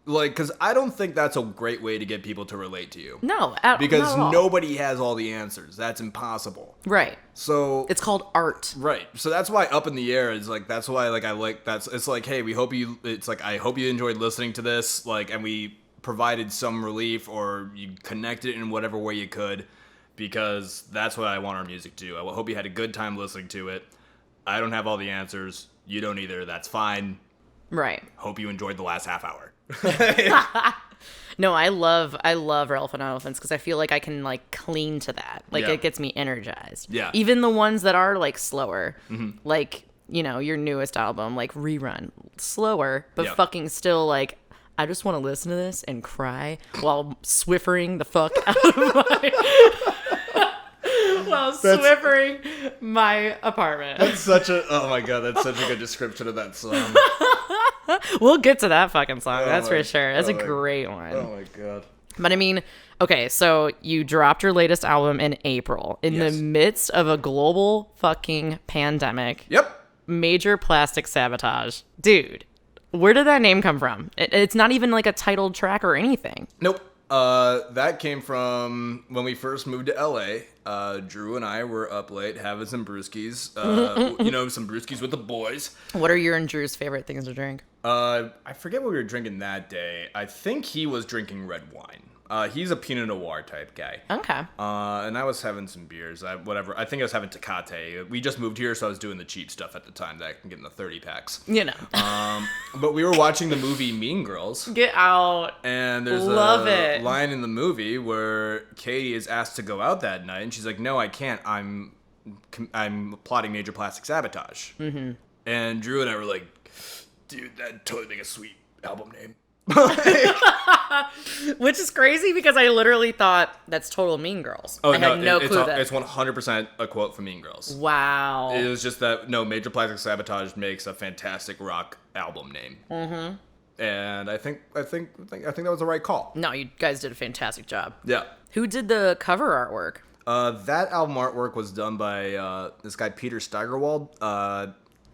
Like, because I don't think that's a great way to get people to relate to you. No, because nobody has all the answers. That's impossible. Right. So it's called art. Right. So that's why Up in the Air is like, that's why like I like that's it's like, hey, I hope you enjoyed listening to this, like, and we provided some relief or you connected in whatever way you could, because that's what I want our music to do. I hope you had a good time listening to it. I don't have all the answers. You don't either. That's fine. Right. Hope you enjoyed the last half hour. No, I love Ralph and Elephants because I feel like I can like clean to that. Like it gets me energized. Yeah. Even the ones that are like slower, like, you know, your newest album, like Rerun, slower, but fucking still like, I just want to listen to this and cry while swiffering the fuck out of swiffering my apartment. That's such a good description of that song. We'll get to that fucking song. That's for sure. That's a great one. Oh my God. But I mean, okay, so you dropped your latest album in April in the midst of a global fucking pandemic. Yep. Major Plastic Sabotage. Dude, where did that name come from? It's not even like a titled track or anything. Nope. That came from when we first moved to LA. Drew and I were up late having some brewskis. Some brewskis with the boys. What are your and Drew's favorite things to drink? I forget what we were drinking that day. I think he was drinking red wine. He's a Pinot Noir type guy. Okay. And I was having some beers. I think I was having Tecate. We just moved here, so I was doing the cheap stuff at the time that I can get in the 30 packs. You know. But we were watching the movie Mean Girls. Get out. And there's line in the movie where Katie is asked to go out that night, and she's like, "No, I can't. I'm plotting Major Plastic Sabotage." Mm-hmm. And Drew and I were like, "Dude, that'd totally make a sweet album name." Which is crazy because I literally thought that's total Mean Girls. Oh, I had no clue that. It's 100% a quote from Mean Girls. Wow. It was just that Major Plastic Sabotage makes a fantastic rock album name. Mm-hmm. And I think that was the right call. No, you guys did a fantastic job. Yeah. Who did the cover artwork? That album artwork was done by this guy Peter Steigerwald.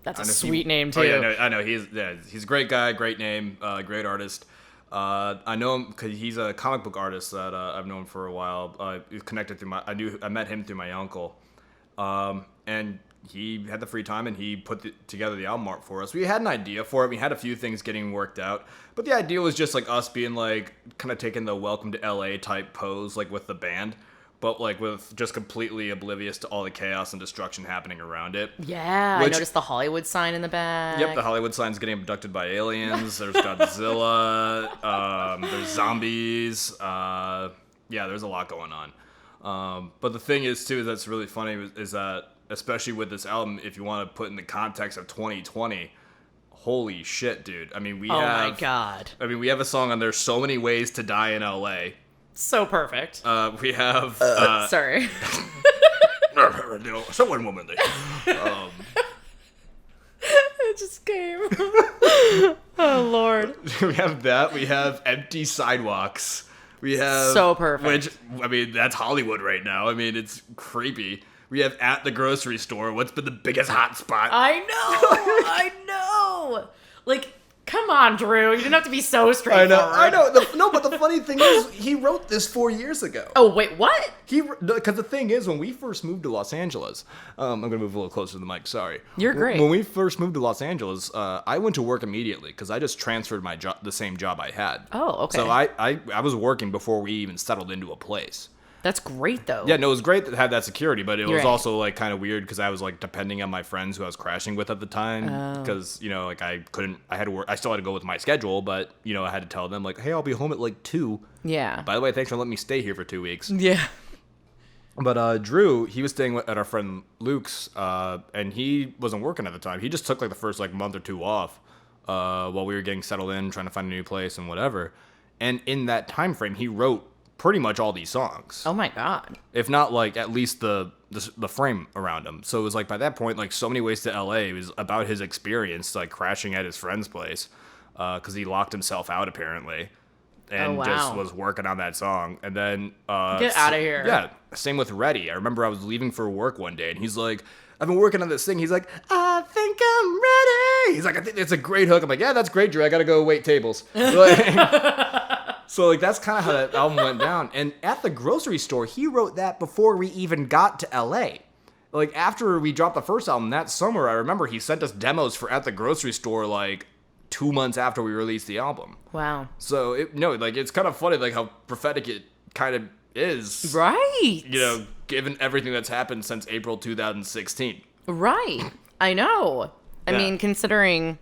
That's a sweet name too. Oh yeah, I know. He's a great guy, great name, great artist. I know him because he's a comic book artist that I've known for a while. Connected through I met him through my uncle, and he had the free time and he put together the album art for us. We had an idea for it. We had a few things getting worked out, but the idea was just like us being like kind of taking the Welcome to LA type pose, like with the band. But like with just completely oblivious to all the chaos and destruction happening around it. Yeah, I noticed the Hollywood sign in the back. Yep, the Hollywood sign's getting abducted by aliens. There's Godzilla. There's zombies. There's a lot going on. But the thing is too, that's really funny is that especially with this album, if you want to put in the context of 2020. Holy shit, dude! I mean, my God! I mean, we have a song on there. So many ways to die in LA. So perfect. We have... sorry. So unwomanly. It just came. Oh, Lord. We have that. We have empty sidewalks. We have... So perfect. Which, I mean, that's Hollywood right now. I mean, it's creepy. We have at the grocery store. What's been the biggest hot spot? I know. Like... Come on, Drew. You didn't have to be so straightforward. I know. No, but the funny thing is, he wrote this 4 years ago. Oh, wait, what? Because the thing is, when we first moved to Los Angeles, I'm going to move a little closer to the mic, sorry. You're great. When we first moved to Los Angeles, I went to work immediately because I just transferred my job, the same job I had. Oh, okay. So I was working before we even settled into a place. That's great, though. Yeah, no, it was great to have that security, but it was right. also like kind of weird because I was like depending on my friends who I was crashing with at the time because you know like I had to work. I still had to go with my schedule, but you know I had to tell them like, hey, I'll be home at like 2. Yeah. By the way, thanks for letting me stay here for 2 weeks. Yeah. But Drew, he was staying at our friend Luke's, and he wasn't working at the time. He just took like the first like month or 2 off while we were getting settled in, trying to find a new place and whatever. And in that time frame, he wrote pretty much all these songs. Oh my God. If not like at least the frame around him. So it was like by that point, like So Many Ways to LA was about his experience like crashing at his friend's place because he locked himself out apparently and just was working on that song. And then get out of here. Yeah, same with Reddy. I remember I was leaving for work one day and he's like, I've been working on this thing. He's like, I think I'm ready. He's like, I think it's a great hook. I'm like, yeah, that's great, Drew. I gotta go wait tables. So, like, that's kind of how that album went down. And At the Grocery Store, he wrote that before we even got to L.A. Like, after we dropped the first album that summer, I remember he sent us demos for At the Grocery Store, like, 2 months after we released the album. Wow. So, it's kind of funny, like, how prophetic it kind of is. Right. You know, given everything that's happened since April 2016. Right. I know. I mean, considering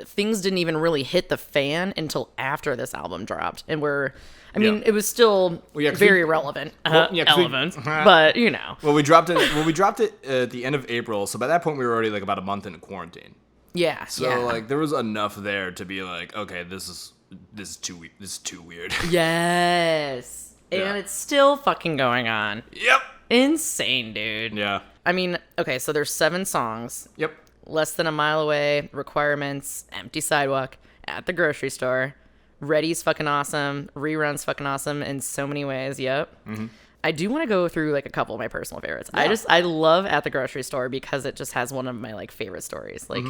things didn't even really hit the fan until after this album dropped, and it was still very relevant. But you know. Well, we dropped it at the end of April, so by that point we were already like about a month into quarantine. Yeah. So like there was enough there to be like, okay, this is too weird. Yes. And it's still fucking going on. Yep. Insane, dude. Yeah. I mean, okay, so there's 7 songs. Yep. Less Than a Mile Away, Requirements, Empty Sidewalk, At the Grocery Store, Ready's fucking awesome, Rerun's fucking awesome in so many ways. Yep. Mm-hmm. I do want to go through like a couple of my personal favorites. Yeah. I love At the Grocery Store because it just has one of my like favorite stories. Like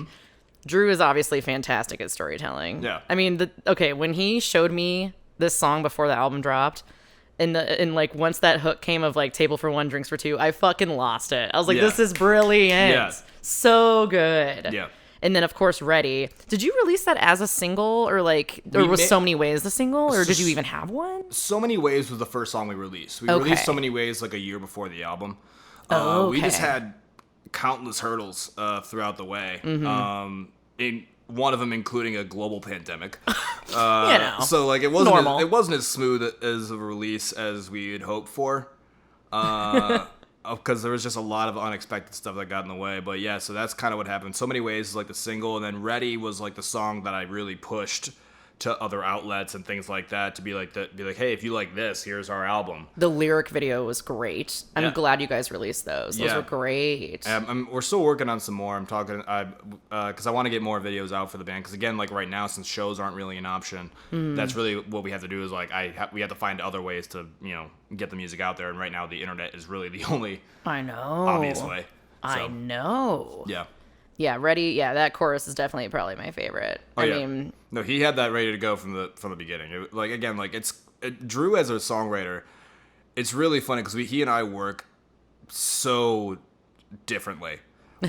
Drew is obviously fantastic at storytelling. Yeah. I mean, when he showed me this song before the album dropped, and like once that hook came of like Table for One, Drinks for Two, I fucking lost it. I was like, this is brilliant. Yeah. So good. Yeah. And then of course Ready. Did you release that as a single or was So Many Ways the single or did you even have one? So Many Ways was the first song we released. We released So Many Ways like a year before the album. We just had countless hurdles throughout the way. One of them including a global pandemic. So like it wasn't as smooth as a release as we had hoped for. Because there was just a lot of unexpected stuff that got in the way. But yeah, so that's kind of what happened. So Many Ways is like the single, and then Ready was like the song that I really pushed to other outlets and things like that to be like, hey, if you like this, here's our album. The lyric video was great. I'm glad you guys released those. Those were great. We're still working on some more. I'm talking because I want to get more videos out for the band. Because again, like right now, since shows aren't really an option, that's really what we have to do. Is like we have to find other ways to get the music out there. And right now, the internet is really the only obvious way. So, I know. Yeah. Yeah, Ready. Yeah, that chorus is definitely probably my favorite. I mean, no, he had that ready to go from the beginning. Drew as a songwriter, it's really funny because he and I work so differently.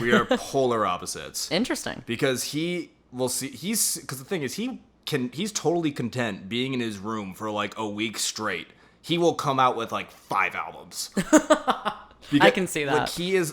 We are polar opposites. Interesting. Because because the thing is he's totally content being in his room for like a week straight. He will come out with like 5 albums. I can see that. He's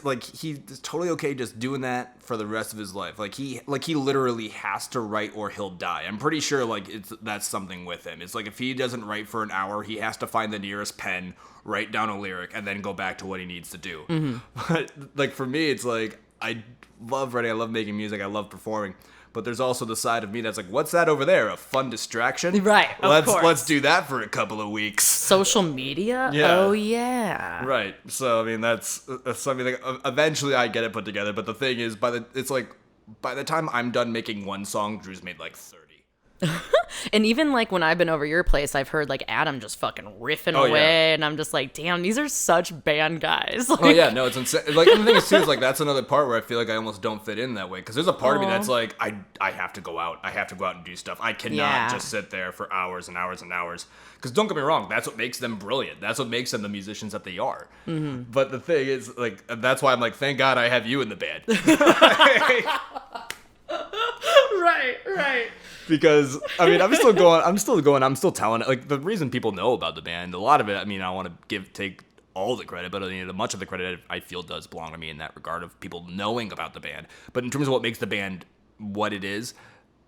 totally okay just doing that for the rest of his life. He literally has to write or he'll die. I'm pretty sure that's something with him. It's like if he doesn't write for an hour, he has to find the nearest pen, write down a lyric, and then go back to what he needs to do. Mm-hmm. But like for me, it's like I love writing, I love making music, I love performing. But there's also the side of me that's like, what's that over there? A fun distraction? Right, of course. Let's do that for a couple of weeks. Social media? Yeah. Oh, yeah. Right. So, I mean, that's something like, eventually I get it put together. But the thing is, by the time I'm done making one song, Drew's made like 30. And even like when I've been over your place, I've heard like Adam just fucking riffing Oh, away, yeah. and I'm just like, damn, these are such band guys. Oh yeah, no, it's insane. Like, and the thing is too is like that's another part where I feel like I almost don't fit in that way because there's a part of me that's like I have to go out. I have to go out and do stuff. I cannot Yeah. just sit there for hours and hours and hours. Because don't get me wrong, that's what makes them brilliant. That's what makes them the musicians that they are. Mm-hmm. But the thing is, like, that's why I'm like, thank God I have you in the band. Right. Because I mean, I'm still telling it. Like the reason people know about the band, a lot of it. I mean, I want to take all the credit, but I mean, much of the credit I feel does belong to me in that regard of people knowing about the band. But in terms of what makes the band what it is,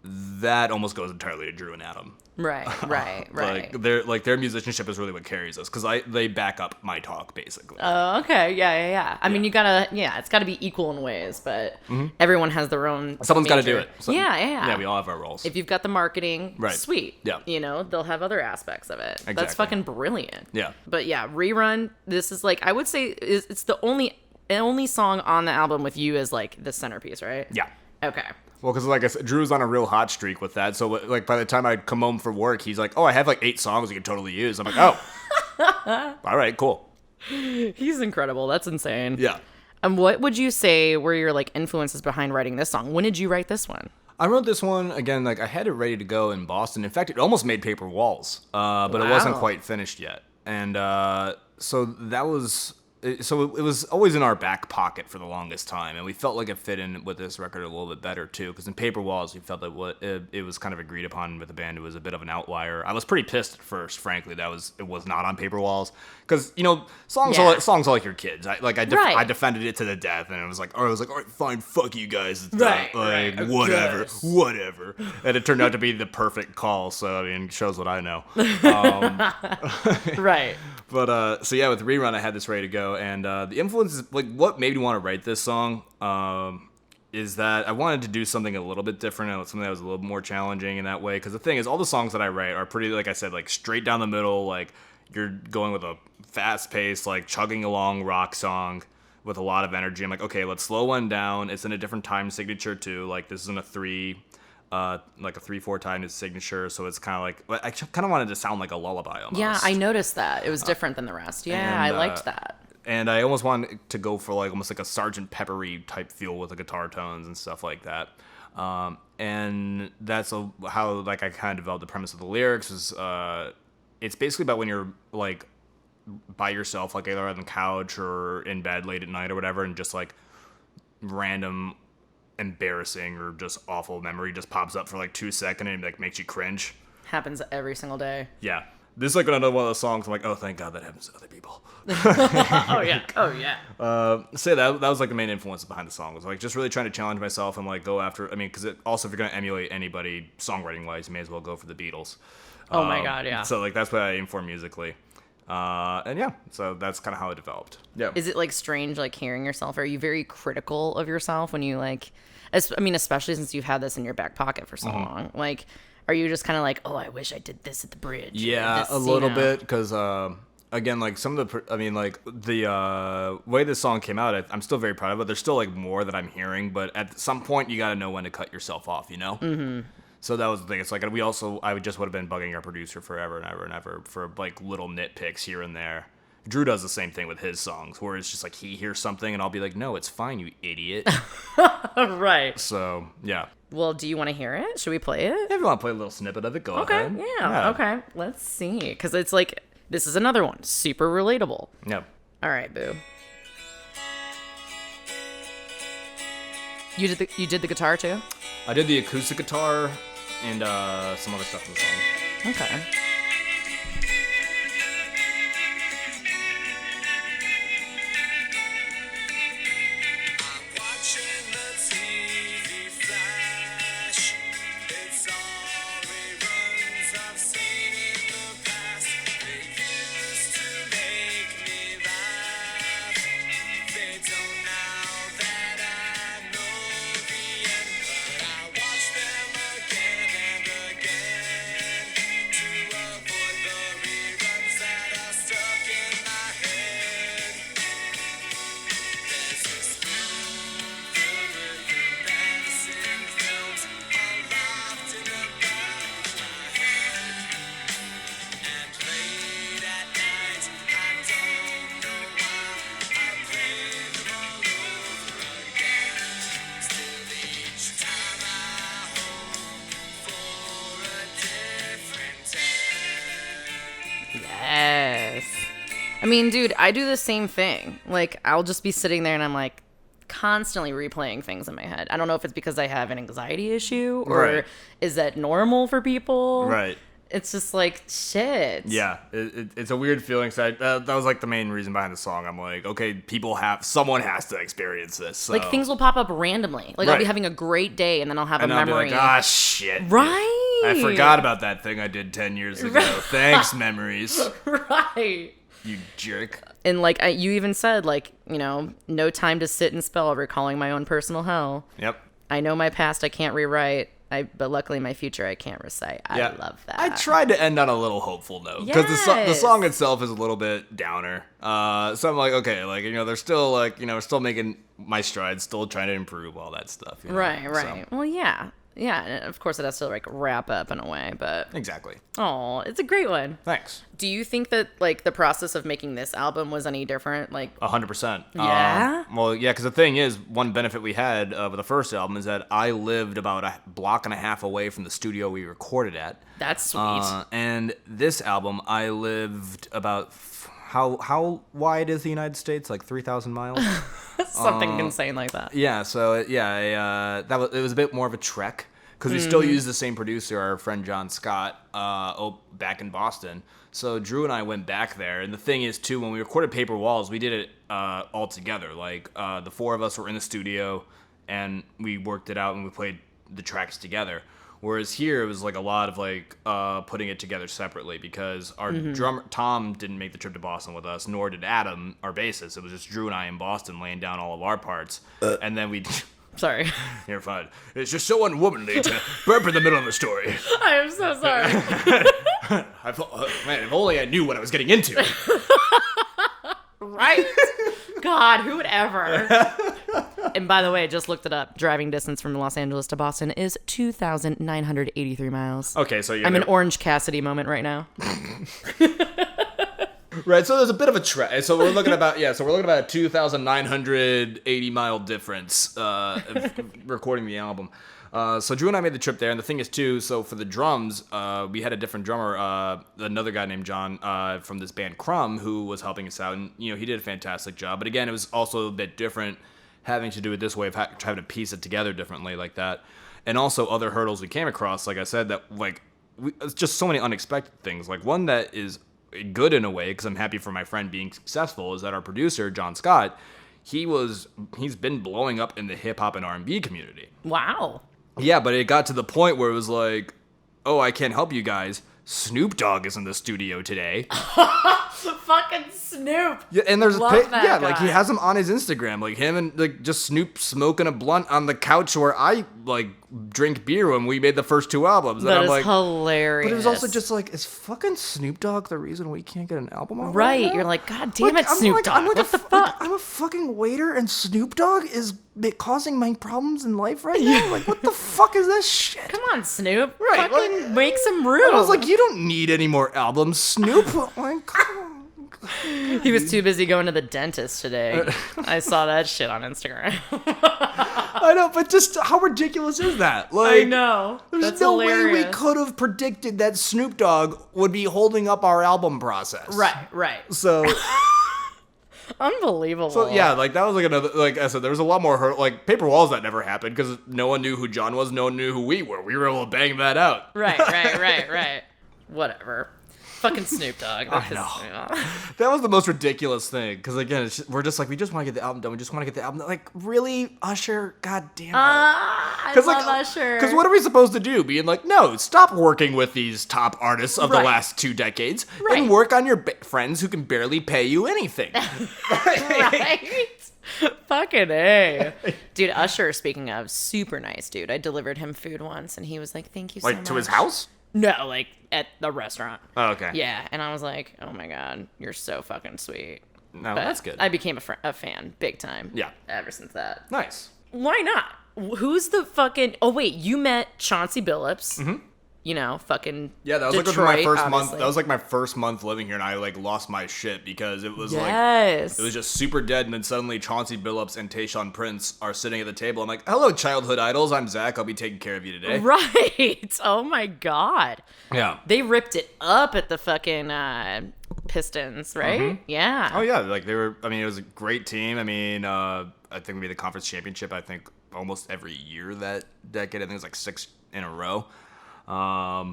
that almost goes entirely to Drew and Adam. Right. Their musicianship is really what carries us because they back up my talk basically. Oh, okay. Yeah. I mean, it's got to be equal in ways, but everyone has their own. Someone's got to do major- it. Yeah. We all have our roles. If you've got the marketing, Right. sweet. Yeah. They'll have other aspects of it. That's Exactly. fucking brilliant. Yeah. But yeah, Rerun. This is like I would say it's the only song on the album with you as like the centerpiece, right? Yeah. Okay. Well, because like I said, Drew's on a real hot streak with that. So like by the time I'd come home from work, he's like, "Oh, I have like 8 songs you can totally use." I'm like, "Oh, all right, cool." He's incredible. That's insane. Yeah. And what would you say were your like influences behind writing this song? When did you write this one? I wrote this one again. Like I had it ready to go in Boston. In fact, it almost made Paper Walls, but it wasn't Wow. quite finished yet. And so that was. So it was always in our back pocket for the longest time, and we felt like it fit in with this record a little bit better too. Because in Paper Walls, we felt that it was kind of agreed upon with the band. It was a bit of an outlier. I was pretty pissed at first, frankly, it was not on Paper Walls because songs Yeah. songs are like your kids. I Right. defended it to the death, and I was like, all right, fine, fuck you guys, it's Right, done. Like right. whatever. And it turned out to be the perfect call. So I mean, it shows what I know. Right. But so yeah, with Rerun, I had this ready to go, and the influences, like what made me want to write this song, is that I wanted to do something a little bit different and something that was a little more challenging in that way. Because the thing is, all the songs that I write are pretty, like I said, like straight down the middle. Like you're going with a fast paced, like chugging along rock song with a lot of energy. I'm like, okay, let's slow one down. It's in a different time signature too. Like this isn't a 3/4 time signature, so it's kind of like I kind of wanted to sound like a lullaby almost. Yeah, I noticed that. It was different than the rest. Yeah, and, I liked that. And I almost wanted to go for like almost like a Sgt. Peppery type feel with the guitar tones and stuff like that. And that's how like I kind of developed the premise of the lyrics. Is it's basically about when you're like by yourself, like either on the couch or in bed late at night or whatever, and just like random embarrassing or just awful memory just pops up for like 2 seconds and like makes you cringe. Happens every single day. Yeah. This is like another one of those songs I'm like, oh, thank God that happens to other people. Oh yeah. So that was like the main influence behind the song, was like just really trying to challenge myself and like go after, I mean, because also if you're going to emulate anybody songwriting wise, you may as well go for the Beatles. Oh my God, yeah. So like that's what I aim for musically. And yeah, so that's kind of how it developed. Yeah. Is it like strange like hearing yourself? Are you very critical of yourself when you like, especially since you've had this in your back pocket for so long? Like, are you just kind of like, oh, I wish I did this at the bridge? Yeah, this, a little bit, because again, like some of the, I mean, like the way this song came out, I'm still very proud of it. There's still like more that I'm hearing, but at some point you got to know when to cut yourself off, you know? Mm-hmm. So that was the thing. It's like I just would have been bugging our producer forever and ever and ever for like little nitpicks here and there. Drew does the same thing with his songs, where it's just like he hears something and I'll be like, no, it's fine, you idiot. Right. So yeah. Well, do you want to hear it? Should we play it? If you want to play a little snippet of it, go Okay. ahead. Yeah. Okay. Let's see. Because it's like, this is another one. Super relatable. Yep. All right, boo. You did the guitar too? I did the acoustic guitar and some other stuff in the song. Okay. mean, dude, I do the same thing. Like, I'll just be sitting there and I'm like constantly replaying things in my head. I don't know if it's because I have an anxiety issue or is that normal for people? Right. It's just like, shit. Yeah, it's a weird feeling. So that was like the main reason behind the song. I'm like, okay, someone has to experience this. So. Like, things will pop up randomly. Like, I'll be having a great day and then I'll have a memory. I'll be like, ah, shit. Right. I forgot about that thing I did 10 years ago. Thanks, memories. Right. You jerk. And like, you even said, like, you know, no time to sit and spell, recalling my own personal hell. Yep. I know my past I can't rewrite. But luckily my future I can't recite. I love that. I tried to end on a little hopeful note because the song itself is a little bit downer. So I'm like, okay, like, you know, they're still like, you know, still making my strides, still trying to improve all that stuff. You know? Right. So. Well, yeah. Yeah, and of course it has to like wrap up in a way, but exactly. Oh, it's a great one. Thanks. Do you think that like the process of making this album was any different? Like 100%. Yeah. Well, yeah, because the thing is, one benefit we had with the first album is that I lived about a block and a half away from the studio we recorded at. That's sweet. And this album, I lived about how wide is the United States? Like 3,000 miles. Something insane like that. Yeah, so it was a bit more of a trek because we still use the same producer, our friend John Scott, back in Boston. So Drew and I went back there, and the thing is too, when we recorded Paper Walls, we did it all together. Like the four of us were in the studio, and we worked it out, and we played the tracks together. Whereas here, it was like a lot of like putting it together separately because our drummer Tom didn't make the trip to Boston with us, nor did Adam, our bassist. It was just Drew and I in Boston laying down all of our parts, and then we. Sorry. You're fine. It's just so unwomanly to burp in the middle of the story. I am so sorry. Man, if only I knew what I was getting into. Right? God, who would ever? And by the way, I just looked it up. Driving distance from Los Angeles to Boston is 2,983 miles. Okay, so I'm in Orange Cassidy moment right now. Right, so there's a bit of a trek. So we're looking about a 2,980 mile difference recording the album. So Drew and I made the trip there, and the thing is too. So for the drums, we had a different drummer, another guy named John from this band Crumb, who was helping us out, and you know he did a fantastic job. But again, it was also a bit different, having to do it this way of having to piece it together differently like that, and also other hurdles we came across. Like I said, that it's just so many unexpected things. Like one that is good in a way because I'm happy for my friend being successful is that our producer John Scott, he's been blowing up in the hip hop and R&B community. Wow. Yeah, but it got to the point where it was like, oh, I can't help you guys. Snoop Dogg is in the studio today. Fucking Snoop. Yeah, and there's Love that guy. like he has him on his Instagram, like him and like just Snoop smoking a blunt on the couch where I like drink beer when we made the first two albums. That and I'm is like, hilarious. But it was also just like, is fucking Snoop Dogg the reason we can't get an album out? Right. You're like, God damn it, Snoop Dogg. What the fuck? I'm a fucking waiter and Snoop Dogg is causing my problems in life right now? Like, what the fuck is this shit? Come on, Snoop. Right. Fucking make some room. I was like, you don't need any more albums, Snoop. Like, come on. He was too busy going to the dentist today. I saw that shit on Instagram. I know, but just how ridiculous is that? Like, I know. There's That's no hilarious. way we could have predicted that Snoop Dogg would be holding up our album process. Right. So, unbelievable. so yeah, like that was like another, like I said, there was a lot more like Paper Walls that never happened because no one knew who John was, no one knew who we were. We were able to bang that out. Right. Whatever. Fucking Snoop Dogg. I know. That was the most ridiculous thing. Because again, we're just like, we just want to get the album done. We just want to get the album done. Like, really? Usher? God damn it. I love Usher. Because what are we supposed to do? Being like, no, stop working with these top artists of the last 2 decades and work on your friends who can barely pay you anything. Right? Fucking A. Dude, Usher, speaking of, super nice dude. I delivered him food once and he was like, thank you so much. Like to his house? No, like at the restaurant. Oh, okay. Yeah, and I was like, oh my God, you're so fucking sweet. No, But that's good. I became a fan, big time. Yeah. Ever since that. Nice. Why not? Who's the fucking... Oh, wait, you met Chauncey Billups. Mm-hmm. You know, fucking Yeah, that was Detroit, like my first month. obviously. That was like my first month living here, and I like lost my shit because it was Yes. it was just super dead. And then suddenly Chauncey Billups and Tayshaun Prince are sitting at the table. I'm like, "Hello, childhood idols. I'm Zach. I'll be taking care of you today." Right. Oh my God. Yeah. They ripped it up at the fucking Pistons, right? Yeah. Oh yeah, like they were. I mean, it was a great team. I mean, I think we made the conference championship. I think almost every year that decade. I think it was like 6 in a row.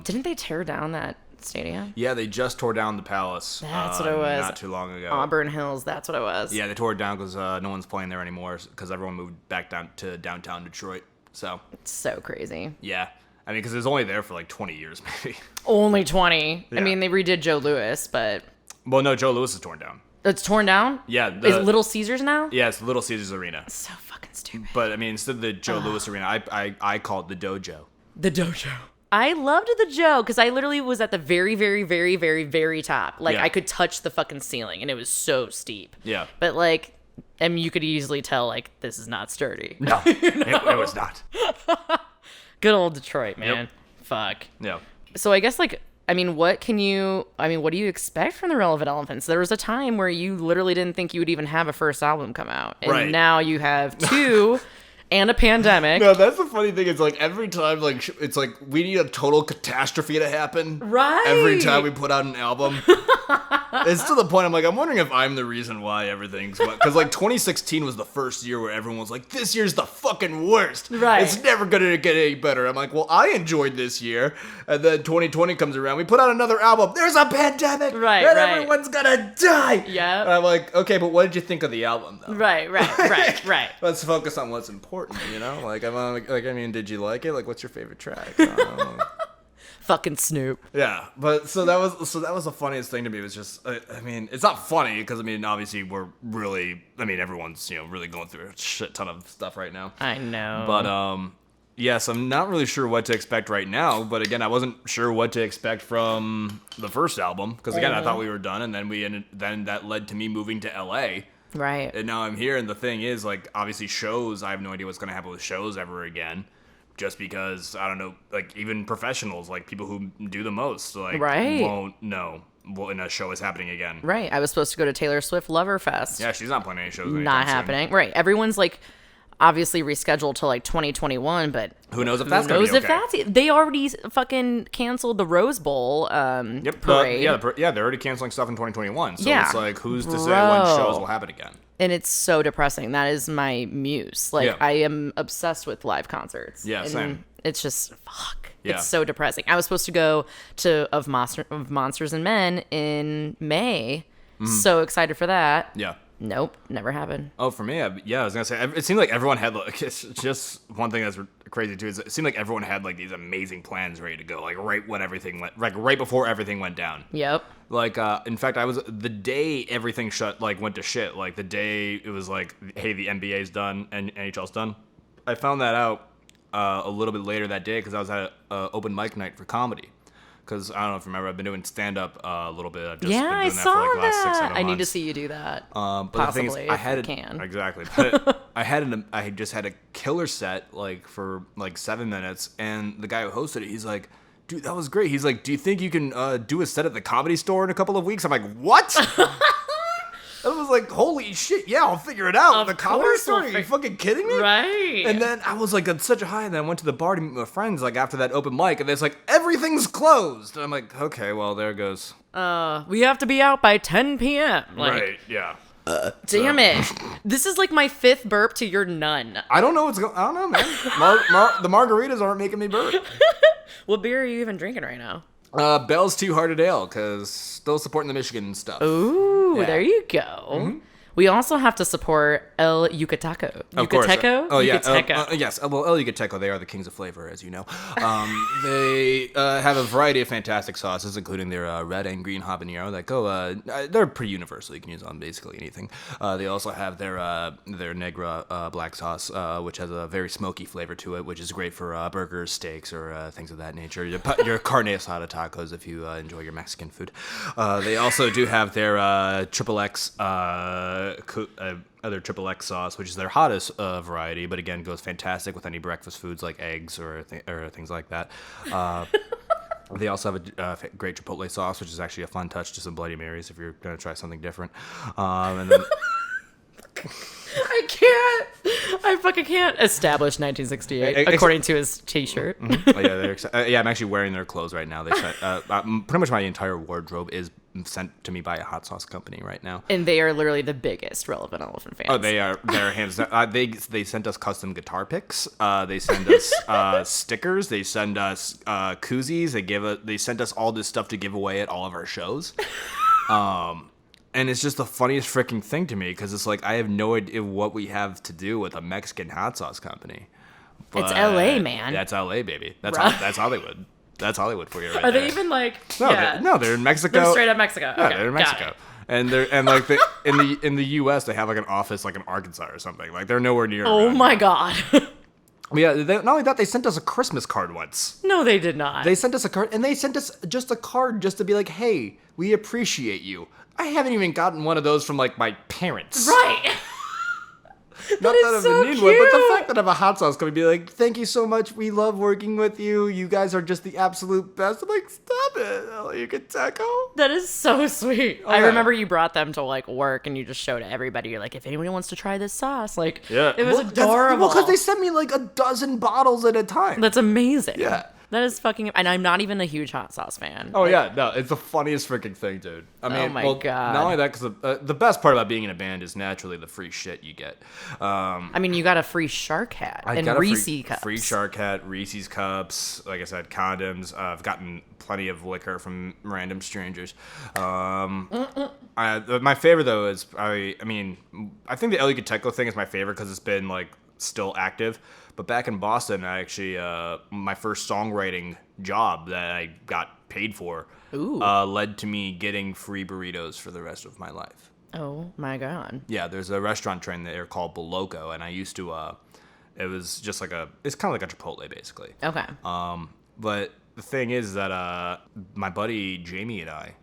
Didn't they tear down that stadium? Yeah, they just tore down the Palace. That's what it was. Not too long ago. Auburn Hills. That's what it was. Yeah, they tore it down because no one's playing there anymore because everyone moved back down to downtown Detroit. So It's so crazy. yeah, I mean, because it was only there for like 20 years, maybe. Only 20. Yeah. I mean, they redid Joe Louis, but Well, no, Joe Louis is torn down. it's torn down. Yeah, Is Little Caesars now? Yeah, it's Little Caesars Arena. So fucking stupid. But I mean, instead of the Joe Louis Arena, I call it the Dojo. The dojo. I loved the Joe because I literally was at the very, very, very, very, very top. Like, Yeah. I could touch the fucking ceiling, and it was so steep. Yeah. But, like, I mean, you could easily tell, like, this is not sturdy. No, it was not. Good old Detroit, man. Fuck. Yeah. So I guess, like, what do you expect from the Relevant Elephants? There was a time where you literally didn't think you would even have a first album come out. And Right. now you have 2 and a pandemic. No, that's the funny thing. It's like every time, like it's like we need a total catastrophe to happen. Right. Every time we put out an album, it's to the point. I'm wondering if I'm the reason why everything's because like 2016 was the first year where everyone was like, "This year's the fucking worst. Right. It's never gonna get any better." I'm like, "Well, I enjoyed this year," and then 2020 comes around. We put out another album. There's a pandemic. Right, and right. everyone's gonna die. Yeah. And I'm like, okay, but what did you think of the album, though? Right. Let's focus on what's important, you know? Did you like it? Like, what's your favorite track? Fucking Snoop. Yeah, but so that was the funniest thing to me. It was just, I mean, it's not funny because obviously we're really, everyone's really going through a shit ton of stuff right now. I know. But yes, I'm not really sure what to expect right now. But again, I wasn't sure what to expect from the first album because again, I thought we were done, and then that led to me moving to LA. Right. And now I'm here, and the thing is, like, obviously shows, I have no idea what's going to happen with shows ever again. Just because, I don't know, like, even professionals, like, people who do the most, like, Right. won't know when a show is happening again. Right. I was supposed to go to Taylor Swift Loverfest. Yeah, she's not playing any shows anytime Not soon. happening. Right. Everyone's, like, obviously rescheduled to, like, 2021, but Who knows if that's going to be okay. They already fucking canceled the Rose Bowl Yep. parade. They're already canceling stuff in 2021. So Yeah. it's like, who's to say when shows will happen again? And it's so depressing. That is my muse. Like, Yeah. I am obsessed with live concerts. Yeah, and same. It's just, fuck. Yeah. It's so depressing. I was supposed to go to of Monsters and Men in May. So excited for that. Yeah. Nope, never happened. Oh, for me, I was gonna say it seemed like everyone had like it's just one thing that's crazy too is it seemed like everyone had like these amazing plans ready to go like right before everything went down. Yep. Like in fact, I was the day everything went to shit. Like the day it was like, hey, the NBA's done and NHL's done. I found that out a little bit later that day because I was at an open mic night for comedy. Because I don't know if you remember, I've been doing stand-up a little bit. I've just been doing I that saw for like the last 6-7 that. months. I need to see you do that. But Possibly, the thing is, I had if you can. Exactly. But I just had a killer set like for like 7 minutes, and the guy who hosted it, he's like, "Dude, that was great." He's like, "Do you think you can do a set at the Comedy Store in a couple of weeks?" I'm like, "What?" I was like, "Holy shit, yeah, I'll figure it out." Of The Comedy course Store? we'll Are you fucking kidding me? Right. And then I was like, at such a high, and then I went to the bar to meet my friends, like, after that open mic, and it's like, everything's closed. And I'm like, okay, well, there goes. We have to be out by 10 p.m. Like, Right, yeah. damn it. This is like my 5th burp to your none. I don't know what's going on. I don't know, man. The margaritas aren't making me burp. What beer are you even drinking right now? Bell's Two Hearted Ale, because still supporting the Michigan stuff. Ooh, Yeah. there you go. We also have to support El Yucateco. Of course. Yucateco? Oh, yeah. Yucateco. Yes. Well, El Yucateco, they are the kings of flavor, as you know. They have a variety of fantastic sauces, including their red and green habanero that go, they're pretty universal. You can use on basically anything. They also have their Negra black sauce, which has a very smoky flavor to it, which is great for burgers, steaks, or things of that nature. Your carne asada tacos if you enjoy your Mexican food. They also do have their Triple X other Triple X sauce, which is their hottest variety, but again goes fantastic with any breakfast foods like eggs or things like that. They also have a great Chipotle sauce, which is actually a fun touch to some Bloody Marys if you're gonna try something different. And then I fucking can't establish 1968 according to his t-shirt. Oh, yeah, I'm actually wearing their clothes right now. They said pretty much my entire wardrobe is sent to me by a hot sauce company right now. And they are literally the biggest Relevant Elephant fans. Oh, they're hands down. They sent us custom guitar picks. They send us stickers. They send us koozies. They sent us all this stuff to give away at all of our shows. And it's just the funniest freaking thing to me because it's like I have no idea what we have to do with a Mexican hot sauce company. But it's LA, man. That's LA, baby. That's Hollywood. That's Hollywood for you right Are there. they even like? No, yeah. They're in Mexico. They're straight up Mexico. Yeah, Okay, they're in Mexico. In the U.S. they have like an office like in Arkansas or something. Like they're nowhere near. Oh my God. Yeah, not only that, they sent us a Christmas card once. No, they did not. They sent us a card, and they sent us just a card just to be like, hey, we appreciate you. I haven't even gotten one of those from, like, my parents. Right. Not that so I've need one, but the cute. fact that I have a hot sauce company be like, thank you so much, we love working with you. You guys are just the absolute best. I'm like, stop it. You can taco. That is so sweet. Oh, I yeah. remember you brought them to like work and you just showed everybody. You're like, if anyone wants to try this sauce, like, Yeah. it was adorable. Well, because they sent me like a dozen bottles at a time. That's amazing. Yeah. That is fucking, and I'm not even a huge hot sauce fan. Oh, yeah, no, it's the funniest freaking thing, dude. I mean, my God. Not only that, because the best part about being in a band is naturally the free shit you get. I mean, you got a free shark hat and got a Reese cups. Free shark hat, Reese's cups, like I said, condoms. I've gotten plenty of liquor from random strangers. My favorite, though, is I think the El Yucateco thing is my favorite because it's been, like, still active. But back in Boston, I actually, my first songwriting job that I got paid for led to me getting free burritos for the rest of my life. Oh my God. Yeah, there's a restaurant chain there called Boloco, and I used to, it was just like it's kind of like a Chipotle, basically. Okay. But the thing is that my buddy Jamie and I,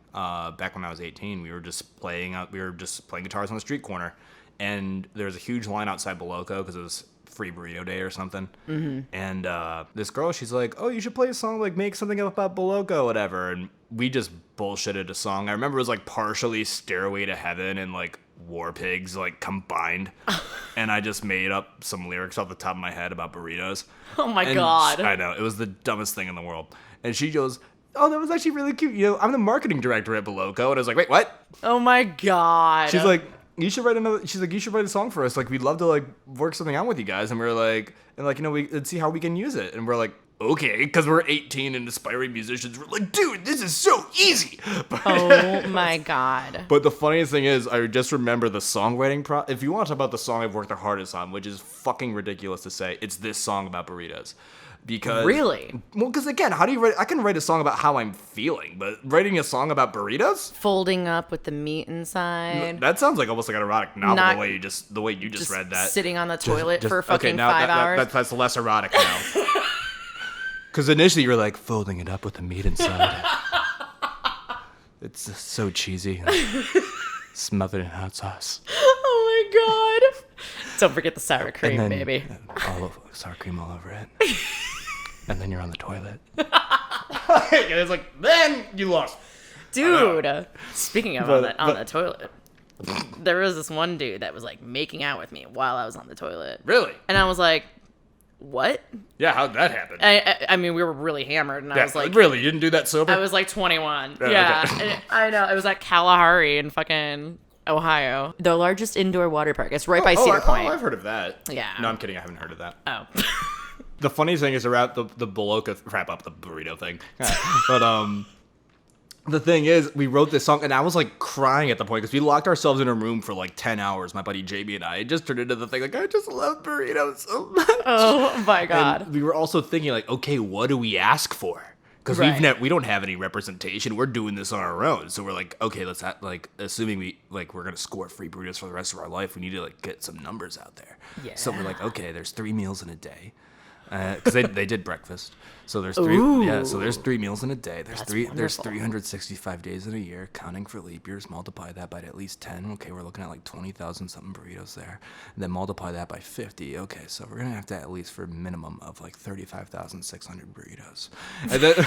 back when I was 18, we were just playing guitars on the street corner, and there was a huge line outside Boloco because it was free burrito day or something. Mm-hmm. And this girl, she's like, oh, you should play a song, like make something up about Boloco, whatever. And we just bullshitted a song. I remember it was like partially Stairway to Heaven and like War Pigs like combined. And I just made up some lyrics off the top of my head about burritos. Oh my And God. I know, it was the dumbest thing in the world. And she goes, oh, that was actually really cute. You know, I'm the marketing director at Boloco. And I was like, wait, what? Oh my God. She's like, you should write a song for us. Like, we'd love to like work something out with you guys. And we're like, let's see how we can use it. And we're like, okay, because we're 18 and aspiring musicians. We're like, dude, this is so easy. oh my God. But the funniest thing is, I just remember the songwriting if you want to talk about the song I've worked the hardest on, which is fucking ridiculous to say, it's this song about burritos. Because Really? Well, because again, how do you write? I can write a song about how I'm feeling, but writing a song about burritos? Folding up with the meat inside. That sounds like almost like an erotic novel. Not- the way you just read that. Sitting on the toilet for okay, fucking now 5 hours. That's less erotic now. Because initially you're like folding it up with the meat inside. It's just so cheesy. Smothered in hot sauce. Oh my God. Don't forget the sour cream, And then baby. sour cream all over it. And then you're on the toilet. It's like, then you lost. Dude, speaking of on the toilet, there was this one dude that was like making out with me while I was on the toilet. Really? And I was like, what? Yeah, how'd that happen? I mean, we were really hammered, and I was like, really? You didn't do that sober? I was like 21. Yeah, Yeah, okay. and I know. It was at Kalahari in fucking Ohio, the largest indoor water park. It's right by Cedar Point. I've heard of that. Yeah. No, I'm kidding. I haven't heard of that. Oh. The funniest thing is around the Boloca wrap up the burrito thing. But the thing is, we wrote this song, and I was like crying at the point because we locked ourselves in a room for like 10 hours. My buddy JB and I. It just turned into the thing like, I just love burritos so much. Oh my God. And we were also thinking like, okay, what do we ask for? Because Right. we don't have any representation. We're doing this on our own. So we're like, okay, let's assuming we're gonna score free burritos for the rest of our life, we need to like get some numbers out there. Yeah. So we're like, okay, there's 3 meals in a day. Because they did breakfast, so there's 3. Ooh. Yeah, so there's 3 meals in a day. There's That's There's wonderful. 365 days in a year, counting for leap years. Multiply that by at least 10. Okay, we're looking at like 20,000 something burritos there. And then multiply that by 50. Okay, so we're gonna have to at least for a minimum of like 35,600 burritos. And then.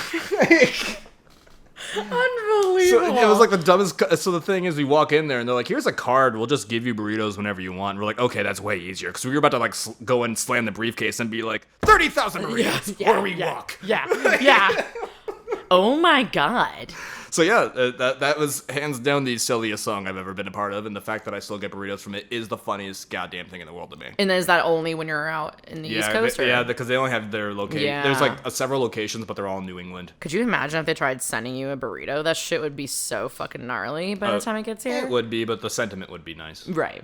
Unbelievable. So it was like the dumbest. So the thing is, we walk in there and they're like, "Here's a card. We'll just give you burritos whenever you want." And we're like, "Okay, that's way easier." Because we were about to like go and slam the briefcase and be like, 30,000 burritos, or we walk. Yeah. Oh my God. So yeah, that was hands down the silliest song I've ever been a part of, and the fact that I still get burritos from it is the funniest goddamn thing in the world to me. And is that only when you're out in the East Coast? Or? Yeah, because they only have their location. Yeah. There's like several locations, but they're all in New England. Could you imagine if they tried sending you a burrito? That shit would be so fucking gnarly by the time it gets here. It would be, but the sentiment would be nice. Right.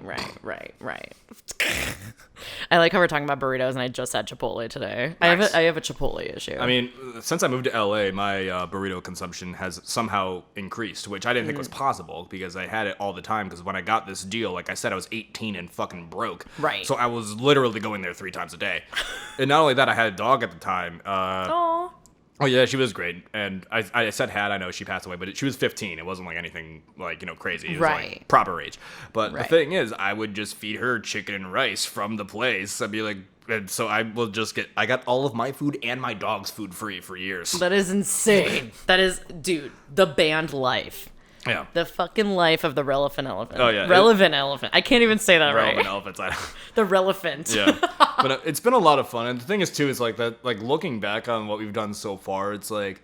I like how we're talking about burritos, and I just had Chipotle today. Nice. I have a Chipotle issue. I mean, since I moved to LA, my burrito consumption has somehow increased, which I didn't think was possible because I had it all the time. Because when I got this deal, like I said, I was 18 and fucking broke. Right. So I was literally going there 3 times a day. And not only that, I had a dog at the time. Aw. Oh yeah, she was great, and I said I know she passed away, but she was 15. It wasn't like anything like crazy. It was like proper age. But the thing is, I would just feed her chicken and rice from the place. I'd be like, and so I got all of my food and my dog's food free for years. That is insane. That is, dude, the band life. Yeah. The fucking life of the relevant elephant. Oh, yeah. Relevant elephant. I can't even say that Relevant right. elephants. The relevant. Yeah. But it's been a lot of fun. And the thing is, too, is like that, like looking back on what we've done so far, it's like,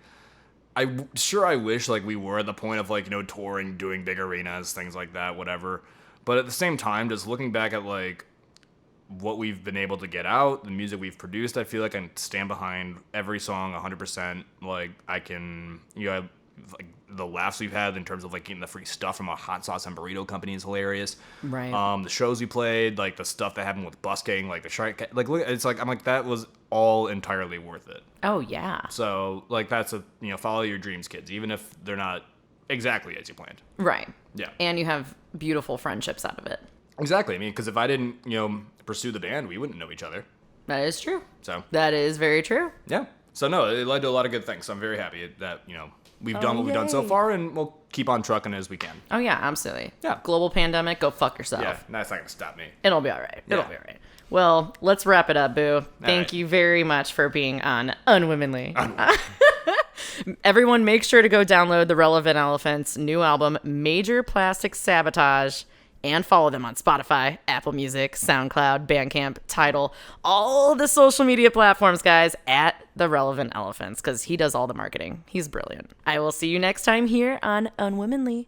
I wish like we were at the point of like, touring, doing big arenas, things like that, whatever. But at the same time, just looking back at like what we've been able to get out, the music we've produced, I feel like I stand behind every song 100%. Like I can, like the laughs we've had in terms of like getting the free stuff from a hot sauce and burrito company is hilarious. Right. The shows we played, like the stuff that happened with busking, like the shark, like look, it's like I'm like that was all entirely worth it. Oh yeah. So like that's follow your dreams, kids, even if they're not exactly as you planned. Right. Yeah. And you have beautiful friendships out of it. Exactly. I mean, because if I didn't pursue the band, we wouldn't know each other. That is true. So that is very true. Yeah. So no, it led to a lot of good things. So I'm very happy that we've done what we've done so far, and we'll keep on trucking as we can. Oh, yeah, absolutely. Yeah. Global pandemic, go fuck yourself. Yeah, that's not going to stop me. It'll be all right. Yeah. It'll be all right. Well, let's wrap it up, Boo. Thank right. you very much for being on Unwomanly. Everyone, make sure to go download the Relevant Elephants' new album, Major Plastic Sabotage, and follow them on Spotify, Apple Music, SoundCloud, Bandcamp, Tidal, all the social media platforms, guys, at The Relevant Elephants, because he does all the marketing. He's brilliant. I will see you next time here on Unwomanly.